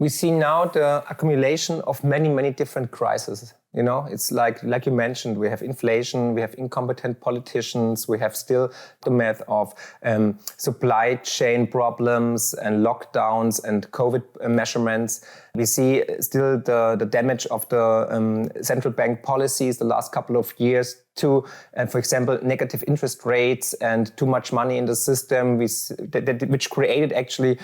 We see now the accumulation of many different crises. You know, it's like you mentioned, we have inflation, we have incompetent politicians, we have still the myth of supply chain problems and lockdowns and COVID measurements. We see still the damage of the central bank policies the last couple of years to, for example, negative interest rates and too much money in the system, which created actually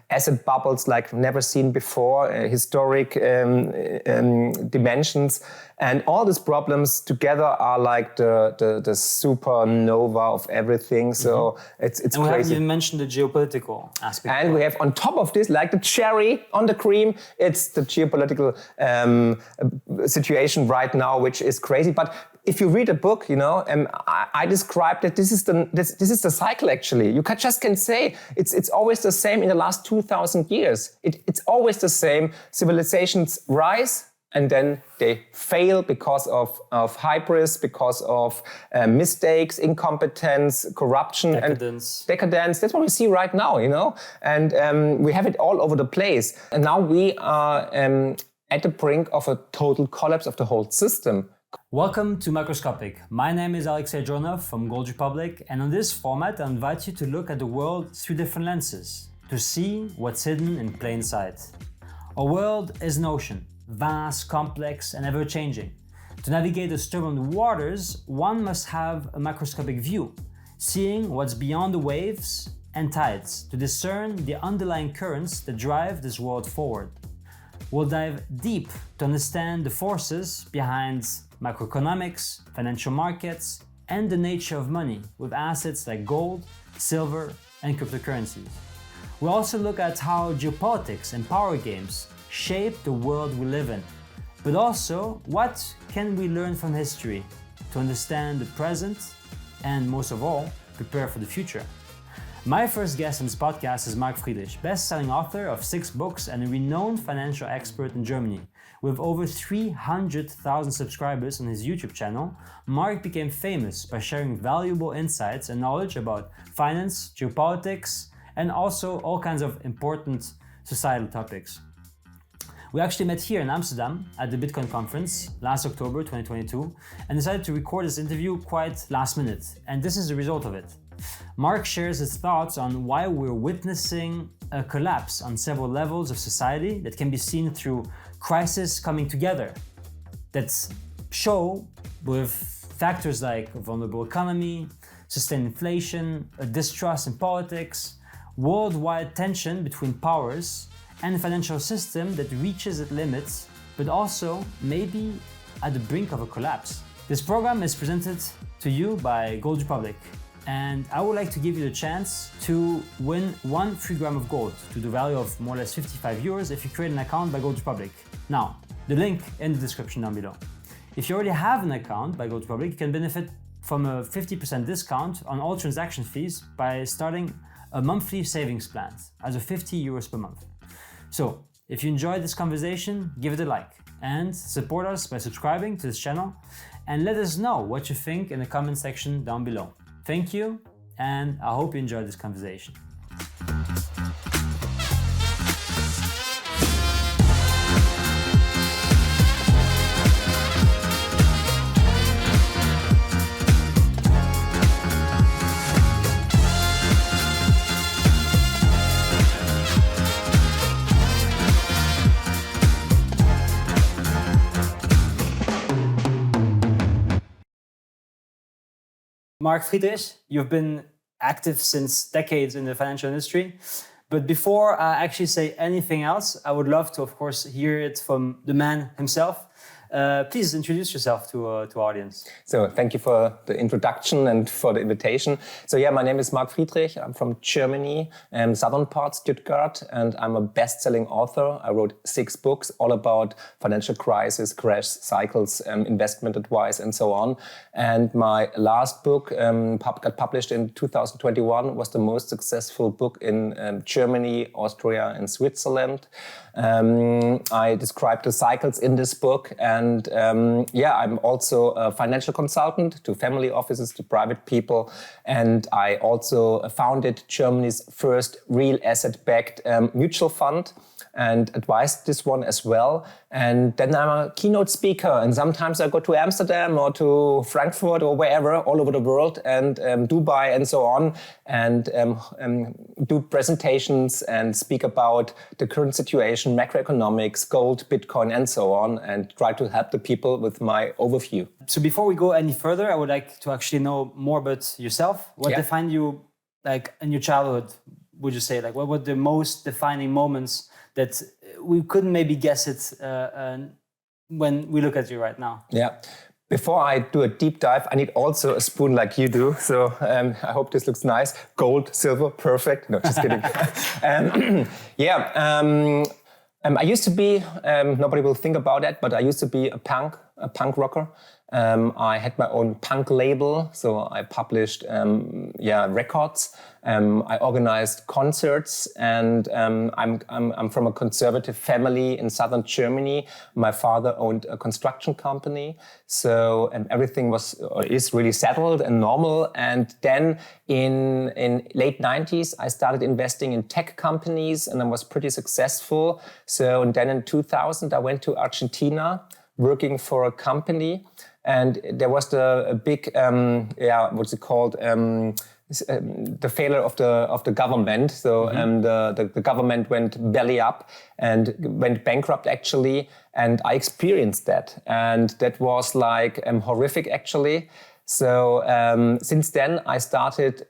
asset bubbles like never seen before, historic dimensions. And all these problems together are like the supernova of everything. So it's and crazy. We haven't even mentioned the geopolitical aspect. And we have on top of this, like the cherry on the cream, it's the geopolitical situation right now, which is crazy. But if you read a book, you know, I described that this is the cycle. Actually, you just can say it's always the same in the last 2,000 years. It's always the same. Civilizations rise and then they fail because of hybris, because of mistakes, incompetence, corruption, decadence. That's what we see right now, you know, and we have it all over the place. And now we are at the brink of a total collapse of the whole system. Welcome to Macroscopic. My name is Alexei Jonov from Geopolitics, and on this format I invite you to look at the world through different lenses, to see what's hidden in plain sight. Our world is an ocean, vast, complex and ever-changing. To navigate those turbulent waters, one must have a macroscopic view, seeing what's beyond the waves and tides, to discern the underlying currents that drive this world forward. We'll dive deep to understand the forces behind macroeconomics, financial markets, and the nature of money with assets like gold, silver, and cryptocurrencies. We'll also look at how geopolitics and power games shape the world we live in, but also what can we learn from history to understand the present and, most of all, prepare for the future. My first guest on this podcast is Marc Friedrich, best-selling author of 6 books and a renowned financial expert in Germany. With over 300,000 subscribers on his YouTube channel, Marc became famous by sharing valuable insights and knowledge about finance, geopolitics, and also all kinds of important societal topics. We actually met here in Amsterdam at the Bitcoin conference last October 2022 and decided to record this interview quite last minute, and this is the result of it. Marc shares his thoughts on why we're witnessing a collapse on several levels of society that can be seen through crises coming together that show with factors like a vulnerable economy, sustained inflation, a distrust in politics, worldwide tension between powers, and a financial system that reaches its limits, but also maybe at the brink of a collapse. This program is presented to you by Geopolitics, and I would like to give you the chance to win 1 free gram of gold to the value of more or less 55 euros if you create an account by Geopolitics. Now, the link in the description down below. If you already have an account by Geopolitics, you can benefit from a 50% discount on all transaction fees by starting a monthly savings plan, as of 50 euros per month. So, if you enjoyed this conversation, give it a like and support us by subscribing to this channel and let us know what you think in the comment section down below. Thank you, and I hope you enjoyed this conversation. Marc Friedrich, you've been active since decades in the financial industry. But before I actually say anything else, I would love to, of course, hear it from the man himself. Please introduce yourself to our audience. So thank you for the introduction and for the invitation. So yeah, my name is Marc Friedrich. I'm from Germany, southern part, Stuttgart, and I'm a best-selling author. I wrote 6 books all about financial crisis, crash cycles, investment advice, and so on. And my last book got published in 2021, was the most successful book in Germany, Austria, and Switzerland. I described the cycles in this book, and I'm also a financial consultant to family offices, to private people, and I also founded Germany's first real asset-backed mutual fund. and advised this one as well. And then I'm a keynote speaker, and sometimes I go to Amsterdam or to Frankfurt or wherever, all over the world, and Dubai and so on, and do presentations and speak about the current situation, macroeconomics, gold, Bitcoin, and so on, and try to help the people with my overview. So before we go any further, I would like to actually know more about yourself. What defined you, like, in your childhood? Would you say, like, what were the most defining moments that we couldn't maybe guess it when we look at you right now? Yeah. Before I do a deep dive, I need also a spoon like you do. So I hope this looks nice. Gold, silver, perfect. No, just kidding. I used to be, nobody will think about that, but I used to be a punk rocker. I had my own punk label, so I published records. I organized concerts, and I'm from a conservative family in southern Germany. My father owned a construction company, so everything is really settled and normal. And then in late 90s, I started investing in tech companies, and I was pretty successful. So and then in 2000, I went to Argentina, working for a company. And there was the big, what's it called? The failure of the government. So the government went belly up and went bankrupt actually. And I experienced that. And that was like horrific actually. So since then I started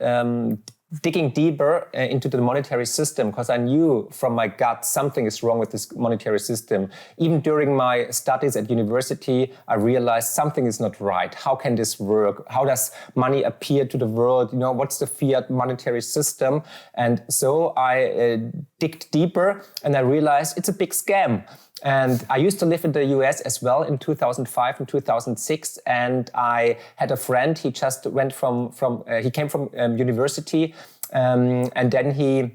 digging deeper into the monetary system, because I knew from my gut something is wrong with this monetary system. Even during my studies at university, I realized something is not right. How can this work? How does money appear to the world? You know, what's the fiat monetary system? And so I digged deeper, and I realized it's a big scam. And I used to live in the US as well in 2005 and 2006. And I had a friend, he just went he came from university. And then he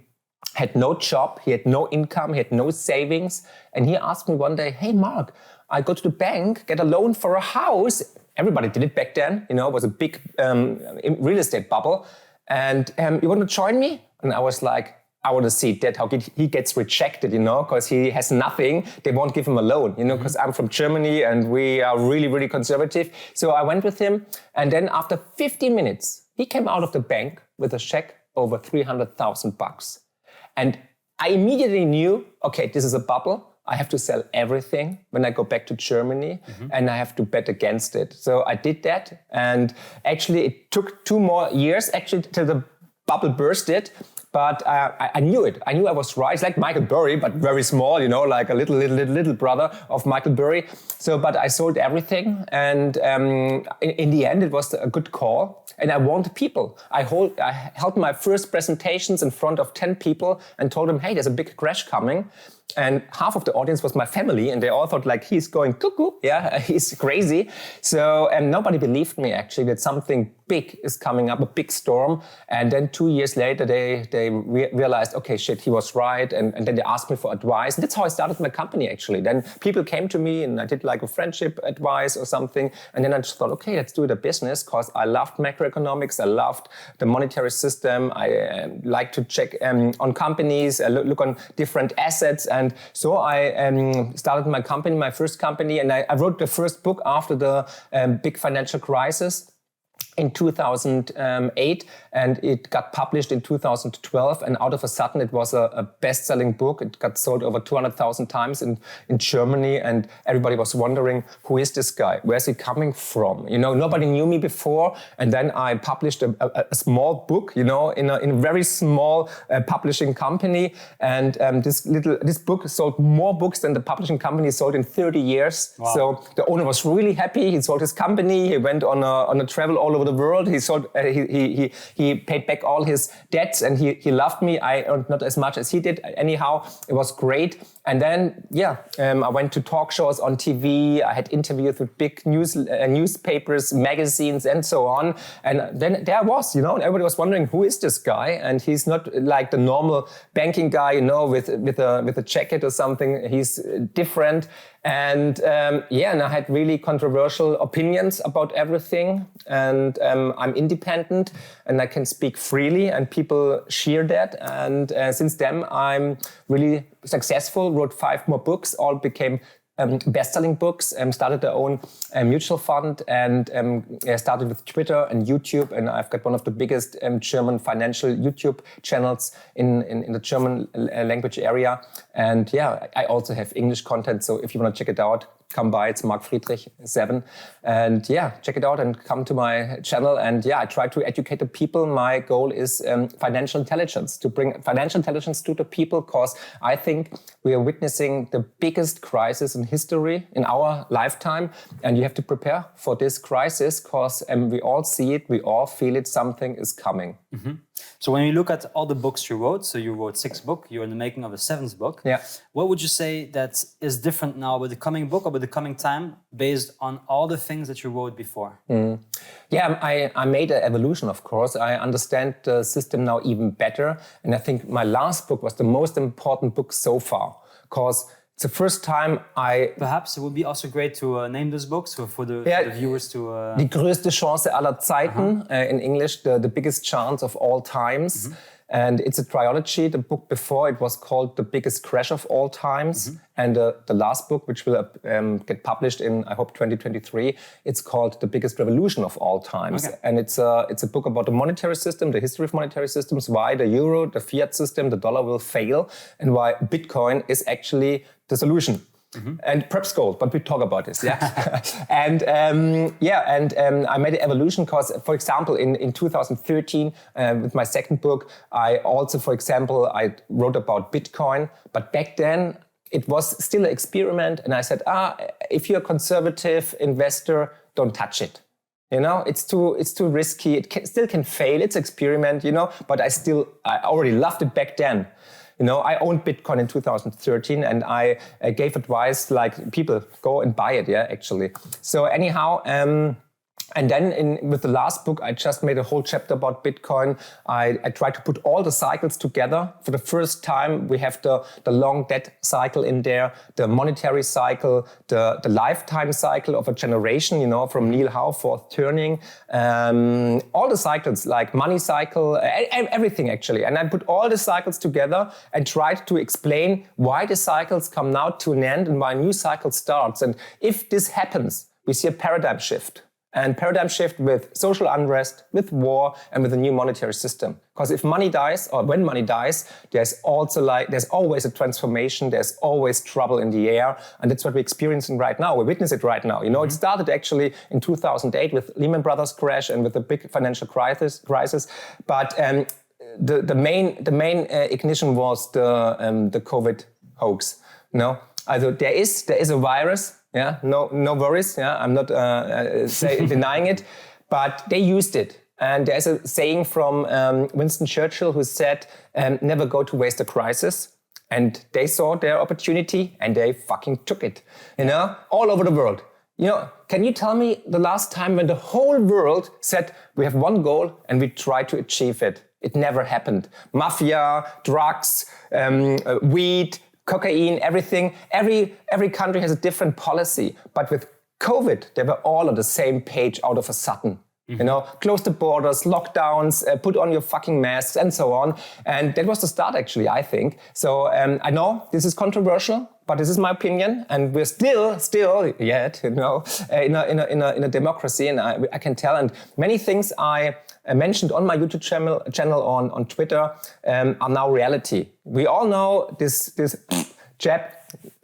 had no job, he had no income, he had no savings. And he asked me one day, hey, Mark, I go to the bank, get a loan for a house. Everybody did it back then, you know, it was a big real estate bubble. And you want to join me? And I was like, I want to see that, how he gets rejected, you know, because he has nothing. They won't give him a loan, you know, because I'm from Germany and we are really, really conservative. So I went with him. And then after 15 minutes, he came out of the bank with a check over $300,000. And I immediately knew, okay, this is a bubble. I have to sell everything when I go back to Germany, and I have to bet against it. So I did that. And actually, it took 2 more years actually till the bubble bursted. But I knew it. I knew I was right. It's like Michael Burry, but very small, you know, like a little brother of Michael Burry. So, but I sold everything. And in the end, it was a good call. And I warned people. I held my first presentations in front of 10 people and told them, hey, there's a big crash coming. And half of the audience was my family, and they all thought like, he's going cuckoo, yeah, he's crazy. So nobody believed me actually that something big is coming up, a big storm. And then 2 years later, they realized, okay, shit, he was right. And then they asked me for advice. And that's how I started my company actually. Then people came to me and I did like a friendship advice or something. And then I just thought, okay, let's do it a business, because I loved macroeconomics. I loved the monetary system. I like to check on companies, look on different assets. And so I started my company, my first company, and I wrote the first book after the big financial crisis in 2008, and it got published in 2012, and out of a sudden it was a best-selling book. It got sold over 200,000 times in Germany, and everybody was wondering, who is this guy? Where's he coming from? You know, nobody knew me before, and then I published a small book, you know, in a very small publishing company, and this book sold more books than the publishing company sold in 30 years. Wow. So the owner was really happy. He sold his company. He went on a travel all over the world. He sold. He paid back all his debts, and he loved me. I earned not as much as he did. Anyhow, it was great. And then, I went to talk shows on TV. I had interviews with big newspapers, magazines, and so on. And then there I was, you know, and everybody was wondering, who is this guy? And he's not like the normal banking guy, you know, with a jacket or something. He's different. And and I had really controversial opinions about everything. And I'm independent and I can speak freely and people share that. And since then, I'm really successful, wrote 5 more books, all became best-selling books, started their own mutual fund and started with Twitter and YouTube. And I've got one of the biggest German financial YouTube channels in the German language area. And I also have English content. So if you want to check it out, come by. It's Marc Friedrich 7. And check it out and come to my channel. And I try to educate the people. My goal is financial intelligence, to bring financial intelligence to the people, because I think we are witnessing the biggest crisis in history in our lifetime. And you have to prepare for this crisis because we all see it, we all feel it, something is coming. Mm-hmm. So when you look at all the books you wrote, so you wrote 6 books, you're in the making of a 7th book. Yeah. What would you say that is different now with the coming book or with the coming time based on all the things that you wrote before? I made an evolution, of course. I understand the system now even better. And I think my last book was the most important book so far, because it's the first time I... Perhaps it would be also great to name this book so for the viewers to... Die größte Chance aller Zeiten, in English, the biggest chance of all times. And it's a trilogy. The book before it was called The Biggest Crash of All Times. And the last book, which will get published in, I hope, 2023, it's called The Biggest Revolution of All Times. Okay. And it's a book about the monetary system, the history of monetary systems, why the euro, the fiat system, the dollar will fail, and why Bitcoin is actually the solution. And perhaps gold, but we talk about this. And I made an evolution because, for example, in 2013, with my 2nd book, I also, for example, I wrote about Bitcoin, but back then it was still an experiment. And I said, if you're a conservative investor, don't touch it. You know, it's too risky. It still can fail. It's an experiment, but I already loved it back then. I owned Bitcoin in 2013 and I gave advice like, people, go and buy it, actually. So anyhow, and then with the last book, I just made a whole chapter about Bitcoin. I tried to put all the cycles together. For the first time, we have the long debt cycle in there, the monetary cycle, the lifetime cycle of a generation, from Neil Howe, Fourth Turning, all the cycles like money cycle, everything actually. And I put all the cycles together and tried to explain why the cycles come now to an end and why a new cycle starts. And if this happens, we see a paradigm shift. And paradigm shift with social unrest, with war, and with a new monetary system. Because if money dies, or when money dies, there's always a transformation, there's always trouble in the air, and that's what we're experiencing right now. We witness it right now. It started actually in 2008 with Lehman Brothers crash and with the big financial crisis. But the main ignition was the COVID hoax. Also there is a virus. No worries. I'm not denying it, but they used it. And there's a saying from Winston Churchill who said, never go to waste a crisis. And they saw their opportunity and they fucking took it, all over the world. Can you tell me the last time when the whole world said, we have one goal and we try to achieve it? It never happened. Mafia, drugs, weed, cocaine, everything. Every country has a different policy. But with COVID, they were all on the same page out of a sudden. Close the borders, lockdowns, put on your fucking masks and so on. And that was the start, actually, I think. So I know this is controversial, but this is my opinion. And we're still yet, in a democracy. And I can tell. And many things I mentioned on my YouTube channel on Twitter are now reality. We all know this jab,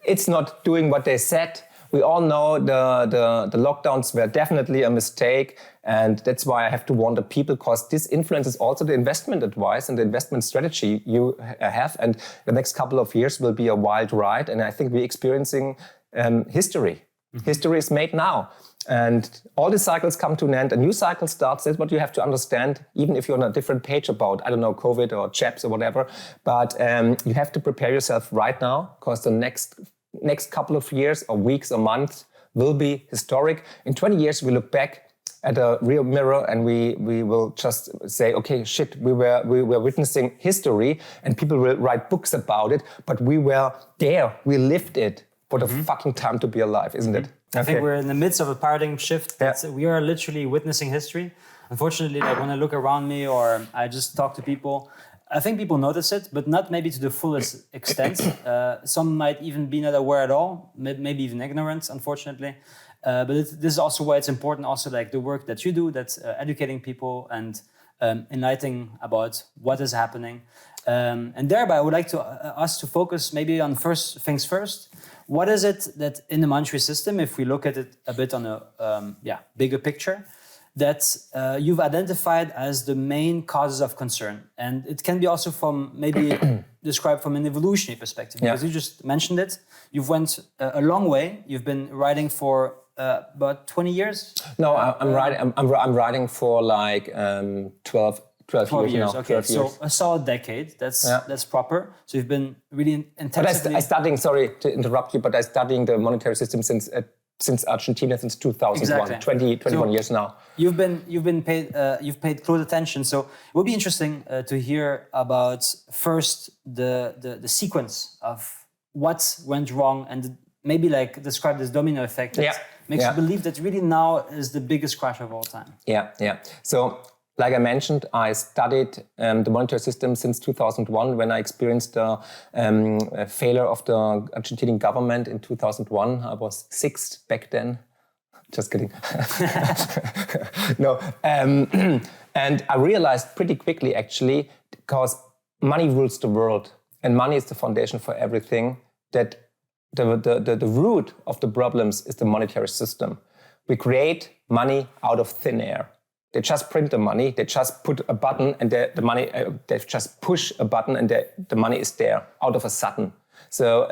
it's not doing what they said. We all know the lockdowns were definitely a mistake. And that's why I have to warn the people, because this influences also the investment advice and the investment strategy you have. And the next couple of years will be a wild ride. And I think we're experiencing history. History is made now. And all the cycles come to an end. A new cycle starts. That's what you have to understand, even if you're on a different page about, COVID or jabs or whatever. But you have to prepare yourself right now, because the next couple of years or weeks or months will be historic. In 20 years, we look back at a real mirror and we will just say, okay, shit, we were witnessing history and people will write books about it, but we were there, we lived it. What a fucking time to be alive, isn't it? I think we're in the midst of a paradigm shift. Yeah. We are literally witnessing history. Unfortunately, like when I look around me or I just talk to people, I think people notice it, but not maybe to the fullest extent. Some might even be not aware at all, maybe even ignorant, unfortunately. But this is also why it's important, also like the work that you do, that's educating people and enlightening about what is happening. And thereby, I would like to us to focus maybe on first things first. What is it that in the monetary system, if we look at it a bit on a bigger picture, that you've identified as the main causes of concern? And it can be also from maybe described from an evolutionary perspective, because you just mentioned it. You've went a long way. You've been writing for about 20 years. No, I'm writing for like 12 years now. Okay, 12 so years. a solid decade. That's proper. So you've been really intensively. But I studying. Sorry to interrupt you, but I studying the monetary system since Argentina since 2001. Exactly. 21 years now. You've paid close attention. So it would be interesting to hear about first the sequence of what went wrong and maybe like describe this domino effect that makes you believe that really now is the biggest crash of all time. Yeah. So, like I mentioned, I studied the monetary system since 2001 when I experienced the failure of the Argentinian government in 2001. I was 6 back then. Just kidding. No. And I realized pretty quickly, actually, because money rules the world and money is the foundation for everything, that the root of the problems is the monetary system. We create money out of thin air. They just print the money. They just put a button, and the money. They just push a button, and the money is there out of a sudden. So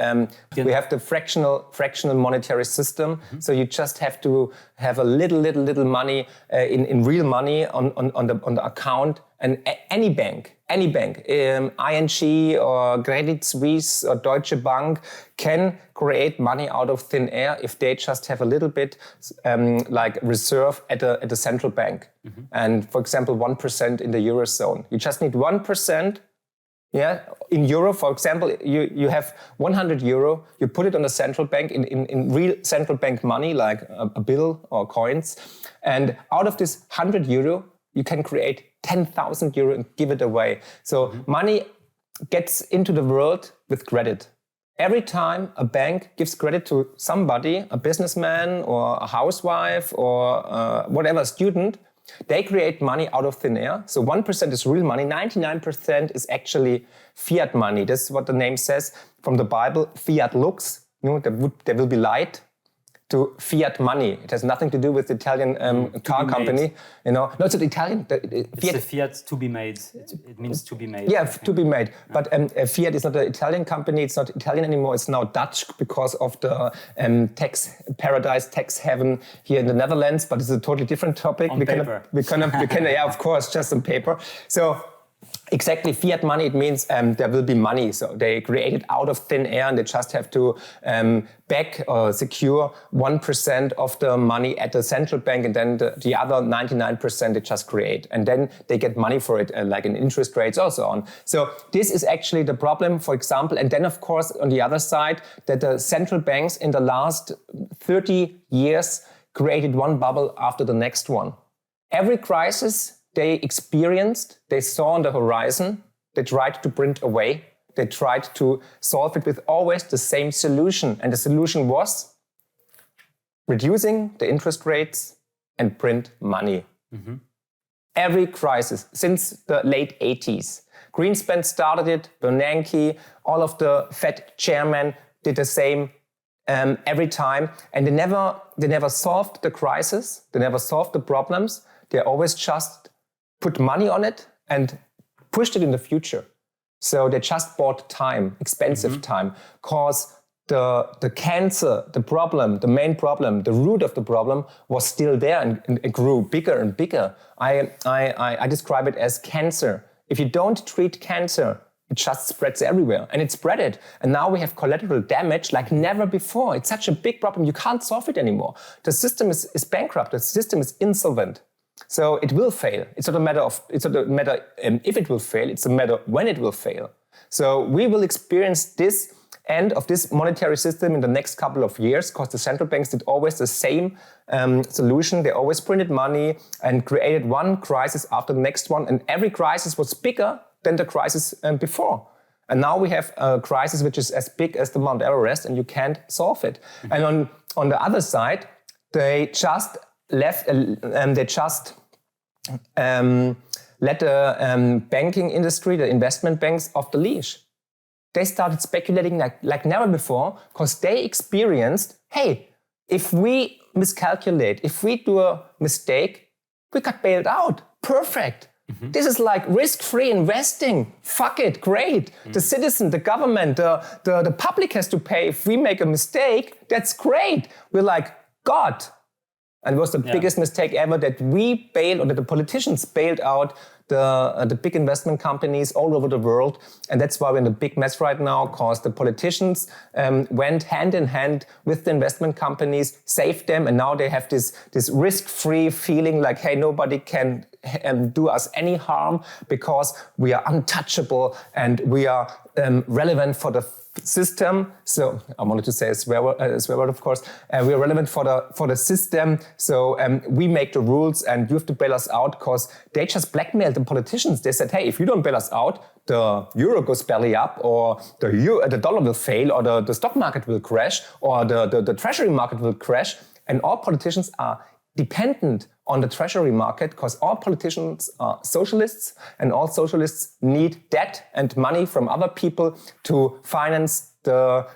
we have the fractional monetary system. Mm-hmm. So you just have to have a little money in real money on the account. And any bank, ING or Credit Suisse or Deutsche Bank can create money out of thin air if they just have a little bit like reserve at the central bank. Mm-hmm. And for example, 1% in the Eurozone. You just need 1%. Yeah, in euro, for example, you have 100 euro, you put it on the central bank in real central bank money, like a bill or coins. And out of this 100 euro, you can create 10,000 euro and give it away. So money gets into the world with credit. Every time a bank gives credit to somebody, a businessman or a housewife or whatever student, they create money out of thin air. So 1% is real money, 99% is actually fiat money. That's what the name says from the Bible. Fiat lux, there will be light, to fiat money. It has nothing to do with the Italian car company. No, it's an Italian. It's the fiat to be made. It means to be made. Yeah, to be made. But Fiat is not an Italian company. It's not Italian anymore. It's now Dutch because of the tax paradise, tax heaven here in the Netherlands. But it's a totally different topic. On paper. We can, yeah, of course, just on paper. So. Exactly, fiat money, it means there will be money. So they create it out of thin air and they just have to back or secure 1% of the money at the central bank, and then the other 99% they just create. And then they get money for it, like in interest rates or so on. So this is actually the problem, for example. And then, of course, on the other side, that the central banks in the last 30 years created one bubble after the next one. Every crisis they experienced, they saw on the horizon, they tried to print away, they tried to solve it with always the same solution. And the solution was reducing the interest rates and print money. Mm-hmm. Every crisis, since the late 80s. Greenspan started it, Bernanke, all of the Fed chairmen did the same every time. And they never solved the crisis, they never solved the problems, they always just put money on it and pushed it in the future. So they just bought time, expensive time, because the cancer, the problem, the main problem, the root of the problem was still there and grew bigger and bigger. I describe it as cancer. If you don't treat cancer, it just spreads everywhere, and it spread it. And now we have collateral damage like never before. It's such a big problem, you can't solve it anymore. The system is bankrupt, the system is insolvent. So it will fail. It's not a matter if it will fail, it's a matter when it will fail. So we will experience this end of this monetary system in the next couple of years, because the central banks did always the same solution. They always printed money and created one crisis after the next one, and every crisis was bigger than the crisis before. And now we have a crisis which is as big as the Mount Everest, and you can't solve it. Mm-hmm. And on the other side, they just let the banking industry, the investment banks, off the leash. They started speculating like never before, because they experienced, hey, if we miscalculate, if we do a mistake, we got bailed out. Perfect. Mm-hmm. This is like risk-free investing. Fuck it, great. Mm-hmm. The citizen, the government, the public has to pay. If we make a mistake, that's great. We're like, God. And it was the biggest mistake ever that we bailed, or that the politicians bailed out the big investment companies all over the world. And that's why we're in a big mess right now, because the politicians went hand in hand with the investment companies, saved them, and now they have this risk-free feeling like, hey, nobody can do us any harm because we are untouchable and we are relevant for the system. So I wanted to say a swear word, of course. We are relevant for the system. So we make the rules, and you have to bail us out, because they just blackmailed the politicians. They said, hey, if you don't bail us out, the euro goes belly up, or the dollar will fail, or the stock market will crash, or the treasury market will crash. And all politicians are dependent on the treasury market, because all politicians are socialists, and all socialists need debt and money from other people to finance their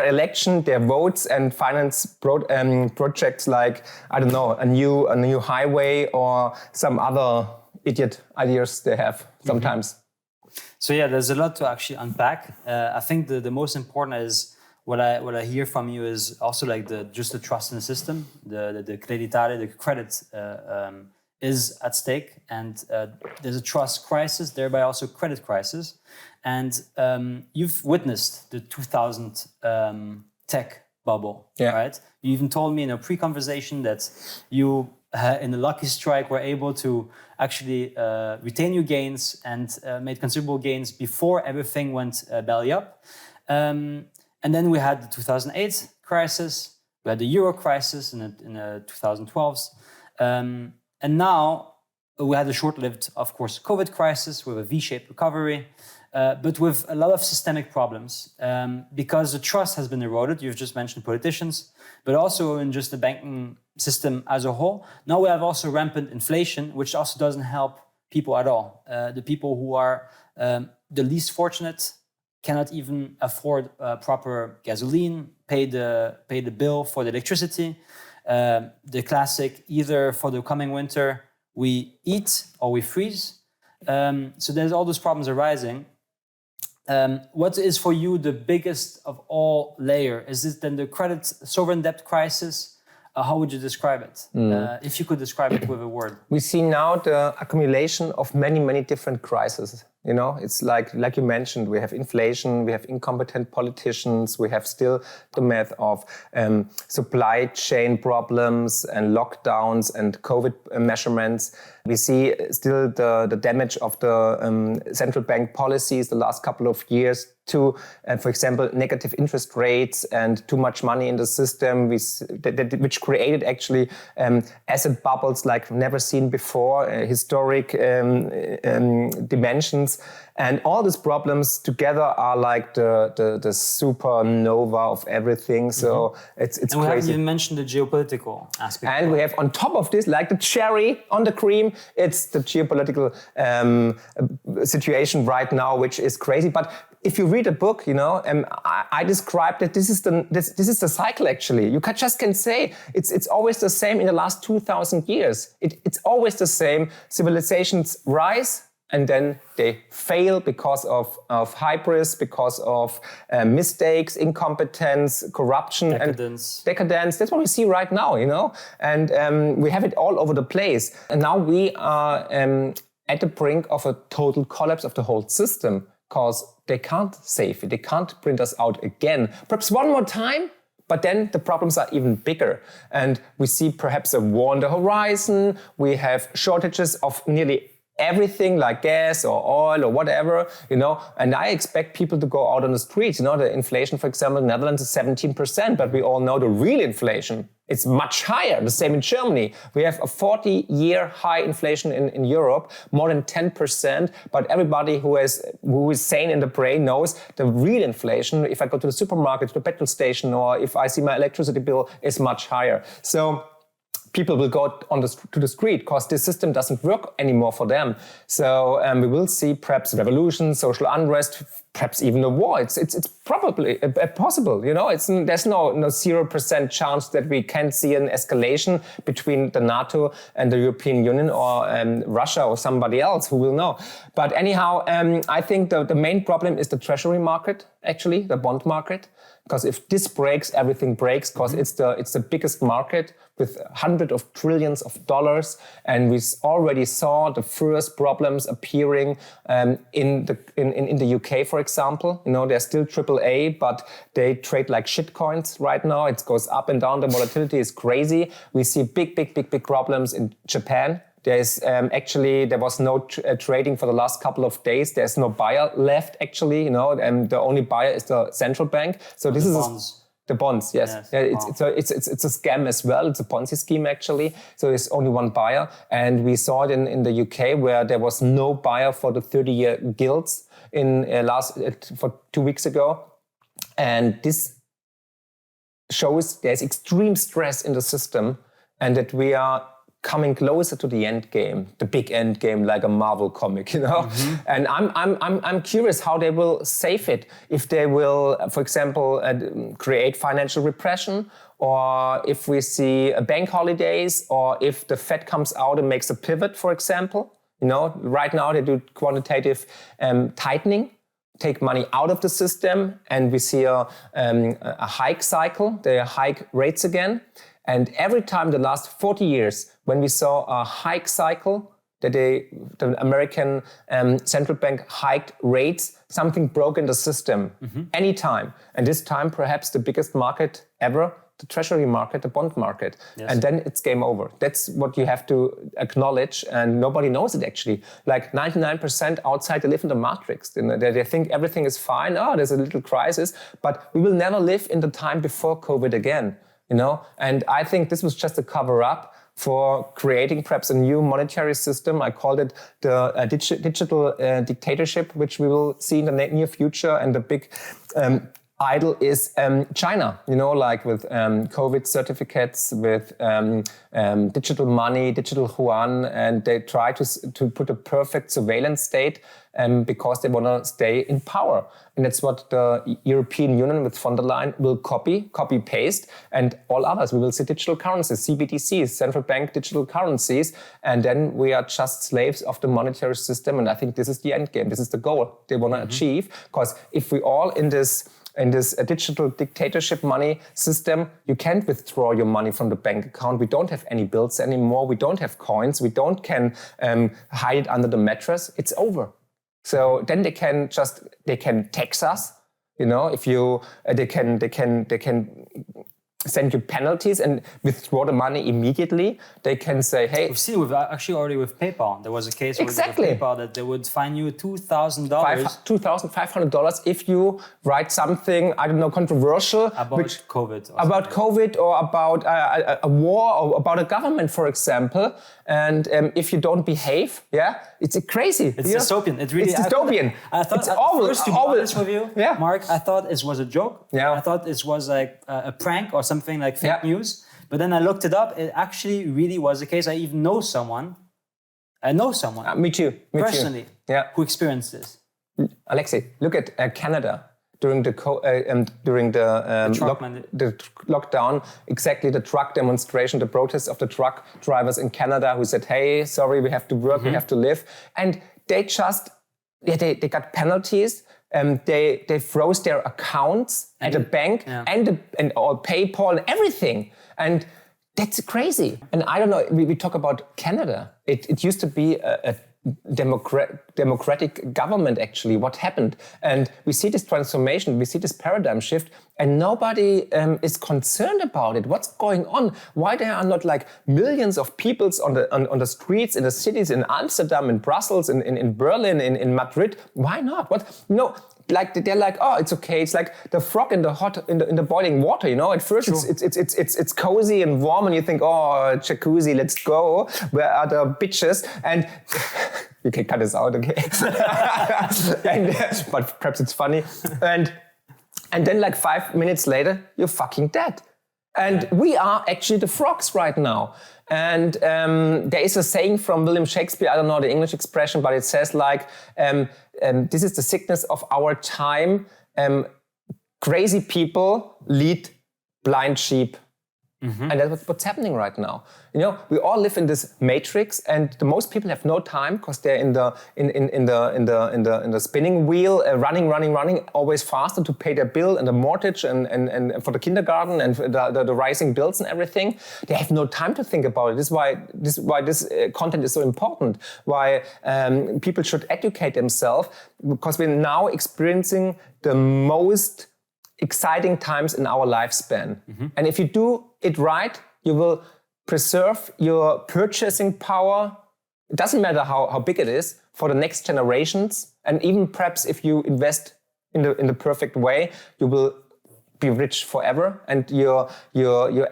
election, their votes, and finance projects like, I don't know, a new highway or some other idiot ideas they have sometimes. Mm-hmm. So yeah, there's a lot to actually unpack. I think the most important is, what I hear from you is also like the trust in the system, the creditare, the credit is at stake, and there's a trust crisis, thereby also credit crisis. And you've witnessed the 2000 tech bubble, right? You even told me in a pre-conversation that you, in a lucky strike, were able to actually retain your gains and made considerable gains before everything went belly up. And then we had the 2008 crisis, we had the euro crisis in the 2012s. And now we had a short-lived, of course, COVID crisis with a V-shaped recovery, but with a lot of systemic problems, because the trust has been eroded. You've just mentioned politicians, but also in just the banking system as a whole. Now we have also rampant inflation, which also doesn't help people at all. The people who are the least fortunate cannot even afford proper gasoline, pay the bill for the electricity. The classic, either for the coming winter, we eat or we freeze. So there's all those problems arising. What is for you the biggest of all layer? Is it then the credit sovereign debt crisis? How would you describe it? If you could describe it with a word. We see now the accumulation of many, many different crises. You know, it's like you mentioned, we have inflation, we have incompetent politicians, we have still the math of supply chain problems and lockdowns and COVID measurements. We see still the damage of the central bank policies the last couple of years to, for example, negative interest rates and too much money in the system, which created actually asset bubbles like never seen before, historic dimensions. And all these problems together are like the supernova of everything. So it's and crazy. We haven't even mentioned the geopolitical aspect. And we have on top of this, like the cherry on the cream, it's the geopolitical situation right now, which is crazy. But if you read a book, you know, I described that this is the cycle. Actually, you just can say it's always the same in the last 2,000 years. It's always the same. Civilizations rise and then they fail because of hybris, because of mistakes, incompetence, corruption, decadence. And decadence. That's what we see right now, you know, and we have it all over the place. And now we are at the brink of a total collapse of the whole system, because they can't save it. They can't print us out again. Perhaps one more time, but then the problems are even bigger. And we see perhaps a war on the horizon. We have shortages of nearly everything like gas or oil or whatever, and I expect people to go out on the streets. The inflation, for example, in the Netherlands is 17%, but we all know the real inflation, it's much higher. The same in Germany. We have a 40-year high inflation in Europe, more than 10%, but everybody who is sane in the brain knows the real inflation, if I go to the supermarket, to the petrol station, or if I see my electricity bill, is much higher. So people will go to the street because this system doesn't work anymore for them. So we will see perhaps revolution, social unrest, perhaps even a war. It's probably possible. There's no 0% chance that we can see an escalation between the NATO and the European Union or Russia or somebody else. Who will know? But anyhow, I think the main problem is the treasury market, actually, the bond market. Because if this breaks, everything breaks, because it's the biggest market with hundreds of trillions of dollars. And we already saw the first problems appearing in the UK, for example. They're still AAA, but they trade like shitcoins right now. It goes up and down. The volatility is crazy. We see big problems in Japan. There was no trading for the last couple of days. There's no buyer left, actually, and the only buyer is the central bank. So this is bonds. The bonds, yes. Yeah, it's a scam as well. It's a Ponzi scheme, actually. So there's only one buyer. And we saw it in the UK, where there was no buyer for the 30-year gilts for 2 weeks ago. And this shows there's extreme stress in the system, and that we are coming closer to the end game, the big end game, like a Marvel comic, Mm-hmm. And I'm curious how they will save it. If they will, for example, create financial repression, or if we see bank holidays, or if the Fed comes out and makes a pivot, for example. Right now they do quantitative tightening, take money out of the system, and we see a hike cycle. They hike rates again. And every time the last 40 years, when we saw a hike cycle, that the American central bank hiked rates, something broke in the system, anytime. And this time, perhaps the biggest market ever, the treasury market, the bond market. Yes. And then it's game over. That's what you have to acknowledge, and nobody knows it, actually. Like 99% outside, they live in the matrix. They think everything is fine. There's a little crisis, but we will never live in the time before COVID again. And I think this was just a cover-up for creating perhaps a new monetary system. I called it the digital dictatorship, which we will see in the near future. And the big idol is China, like with COVID certificates, with digital money, digital yuan, and they try to put a perfect surveillance state because they want to stay in power. And that's what the European Union with von der Leyen will copy, paste, and all others. We will see digital currencies, CBDCs, central bank digital currencies, and then we are just slaves of the monetary system. And I think this is the end game. This is the goal they want to achieve. Because if we all in this digital dictatorship money system, you can't withdraw your money from the bank account. We don't have any bills anymore. We don't have coins. We can hide it under the mattress. It's over. So then they can tax us. If they can send you penalties and withdraw the money immediately. They can say, hey... We've seen actually already with PayPal. There was a case with PayPal that they would fine you $2,000. $2,500 if you write something, controversial. About COVID. About COVID, or about a war, or about a government, for example. And if you don't behave, it's crazy. It's dystopian. It's dystopian. I thought it's awful. First, to be honest with you, Mark, I thought it was a joke. Yeah. I thought it was like a prank or something like fake news. But then I looked it up. It actually really was the case. I even know someone. Me too. Personally. Yeah. Who experienced this. Alexei, look at Canada. During the lockdown, exactly, the truck demonstration, the protest of the truck drivers in Canada who said, hey, sorry, we have to work, we have to live. And they just, they got penalties. They froze their accounts at the bank and all PayPal and everything. And that's crazy. And I don't know, we talk about Canada. It used to be a democratic government actually, what happened. And we see this transformation, we see this paradigm shift, and nobody is concerned about it. What's going on? Why there are not like millions of people on the streets, in the cities, in Amsterdam, in Brussels, in Berlin, in Madrid? Why not? Like they're like, oh, it's okay. It's like the frog in the boiling water, you know. At first, sure. it's cozy and warm, and you think, oh, jacuzzi, let's go. Where are the bitches? And you can cut this out, okay? But perhaps it's funny. And then, like 5 minutes later, you're fucking dead. And we are actually the frogs right now. And there is a saying from William Shakespeare, I don't know the English expression, but it says like, this is the sickness of our time. Crazy people lead blind sheep. Mm-hmm. And that's what's happening right now. You know, we all live in this matrix, and the most people have no time because they're in the spinning wheel, running, always faster to pay their bill and the mortgage and for the kindergarten and the rising bills and everything. They have no time to think about it. This is why this content is so important. Why people should educate themselves, because we're now experiencing the most exciting times in our lifespan. Mm-hmm. And if you do it right, you will preserve your purchasing power. It doesn't matter how big it is, for the next generations. And even perhaps if you invest in the perfect way, you will be rich forever. And your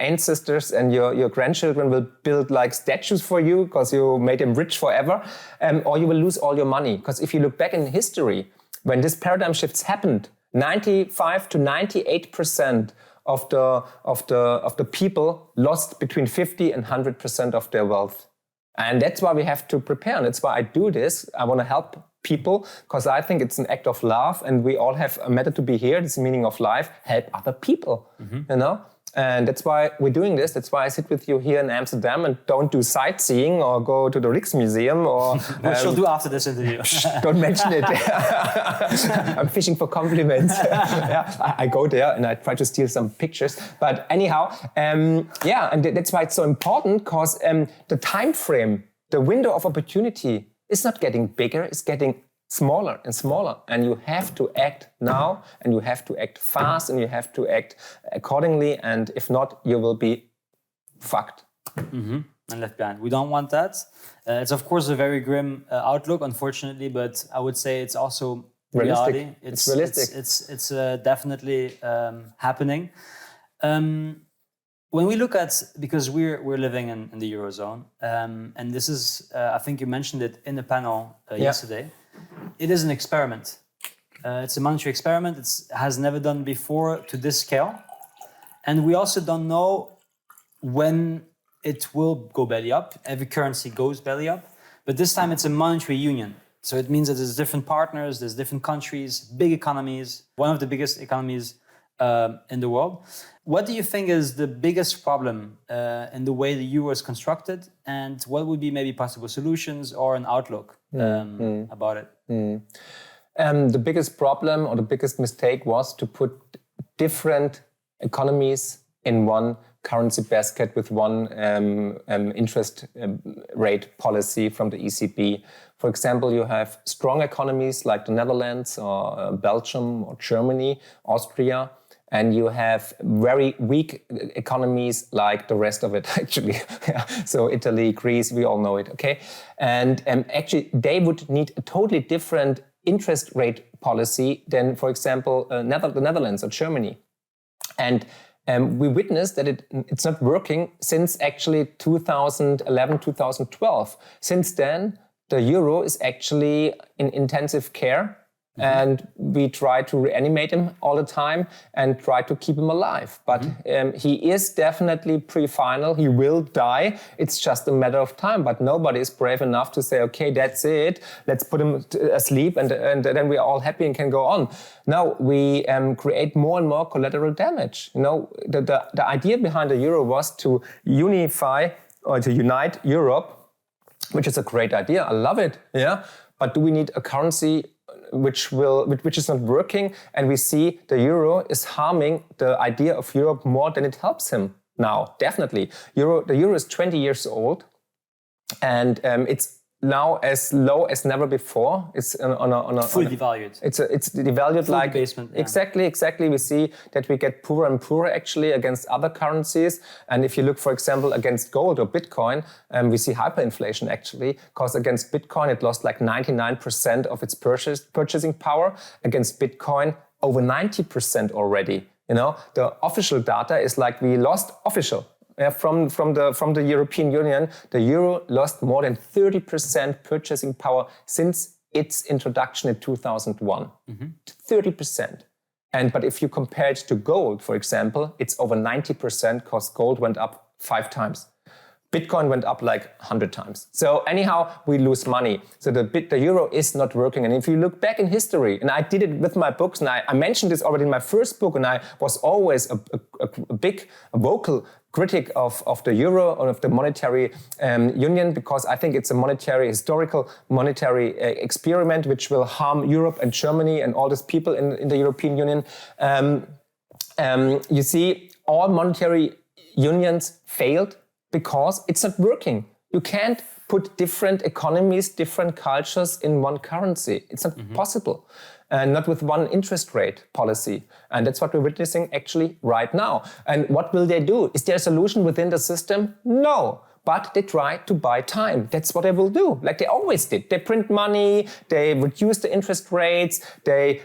ancestors and your grandchildren will build like statues for you because you made them rich forever. Or you will lose all your money. Because if you look back in history, when this paradigm shifts happened, 95 to 98% of the people lost between 50 and 100% of their wealth. And that's why we have to prepare. And that's why I do this. I want to help people because I think it's an act of love, and we all have a matter to be here. This is the meaning of life. Help other people, you know? And that's why we're doing this. That's why I sit with you here in Amsterdam and don't do sightseeing or go to the Rijksmuseum or... What shall do after this interview? Don't mention it. I'm fishing for compliments. I go there and I try to steal some pictures. But anyhow, and that's why it's so important, because the time frame, the window of opportunity is not getting bigger, it's getting smaller and smaller, and you have to act now, and you have to act fast, and you have to act accordingly, and if not, you will be fucked. Mm-hmm. And left behind. We don't want that. It's of course a very grim outlook, unfortunately, but I would say it's also realistic. Reality. It's realistic. It's definitely happening. When we look at, because we're living in the Eurozone, and this is, I think you mentioned it in the panel yesterday. It is an experiment. It's a monetary experiment. It has never done before to this scale. And we also don't know when it will go belly up. Every currency goes belly up. But this time it's a monetary union. So it means that there's different partners, there's different countries, big economies, one of the biggest economies in the world. What do you think is the biggest problem in the way the euro is constructed, and what would be maybe possible solutions or an outlook about it? The biggest problem or the biggest mistake was to put different economies in one currency basket with one interest rate policy from the ECB. For example, you have strong economies like the Netherlands or Belgium or Germany, Austria, and you have very weak economies like the rest of it, actually. So Italy, Greece, we all know it, okay? And actually, they would need a totally different interest rate policy than, for example, the Netherlands or Germany. And we witnessed that it's not working since actually 2011, 2012. Since then, the euro is actually in intensive care. Mm-hmm. And we try to reanimate him all the time and try to keep him alive. But he is definitely pre-final. He will die. It's just a matter of time. But nobody is brave enough to say, okay, that's it. Let's put him asleep and then we're all happy and can go on. No, we create more and more collateral damage. You know, the idea behind the euro was to unify or to unite Europe, which is a great idea. I love it. Yeah. But do we need a currency which is not working, and we see the euro is harming the idea of Europe more than it helps him now, definitely. The euro is 20 years old, and it's now as low as never before. It's on a fully devalued. It's devalued Full like debasement, yeah. Exactly. We see that we get poorer and poorer actually against other currencies. And if you look, for example, against gold or Bitcoin, we see hyperinflation actually, because against Bitcoin it lost like 99% of its purchasing power. Against Bitcoin, over 90% already. You know, the official data is like we lost official. From the European Union, the euro lost more than 30% purchasing power since its introduction in 2001. 30%. But if you compare it to gold, for example, it's over 90% because gold went up 5 times. Bitcoin went up like 100 times. So anyhow, we lose money. So the euro is not working. And if you look back in history, and I did it with my books, and I mentioned this already in my first book, and I was always a big vocal critic of the euro or of the monetary union, because I think it's a historical monetary experiment which will harm Europe and Germany and all these people in the European Union. You see, all monetary unions failed because it's not working. You can't put different economies, different cultures in one currency. It's not possible. And not with one interest rate policy. And that's what we're witnessing actually right now. And what will they do? Is there a solution within the system? No. But they try to buy time. That's what they will do, like they always did. They print money, they reduce the interest rates, they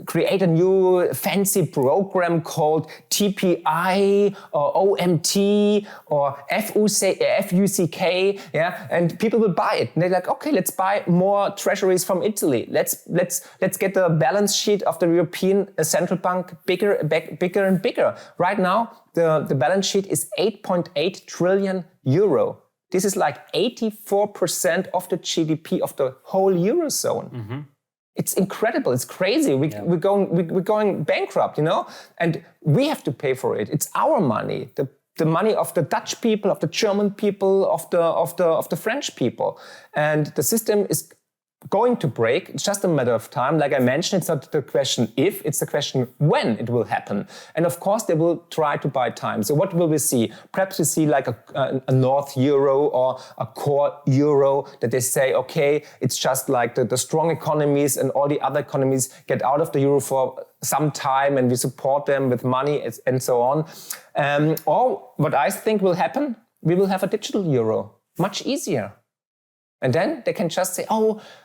create a new fancy program called TPI or OMT or FUCK, yeah, and people will buy it. And they're like, okay, let's buy more treasuries from Italy. Let's get the balance sheet of the European Central Bank bigger and bigger. Right now, the balance sheet is 8.8 trillion euro. This is like 84% of the GDP of the whole Eurozone. It's incredible. It's crazy. We're going bankrupt, you know, and we have to pay for it. It's our money, the money of the Dutch people, of the German people, of the French people, and the system is going to break. It's just a matter of time. Like I mentioned, it's not the question if, it's the question when it will happen. And of course, they will try to buy time. So what will we see? Perhaps we see like a North Euro or a core Euro, that they say, okay, it's just like the strong economies and all the other economies get out of the Euro for some time and we support them with money and so on. Or what I think will happen, we will have a digital Euro. Much easier. And then they can just say,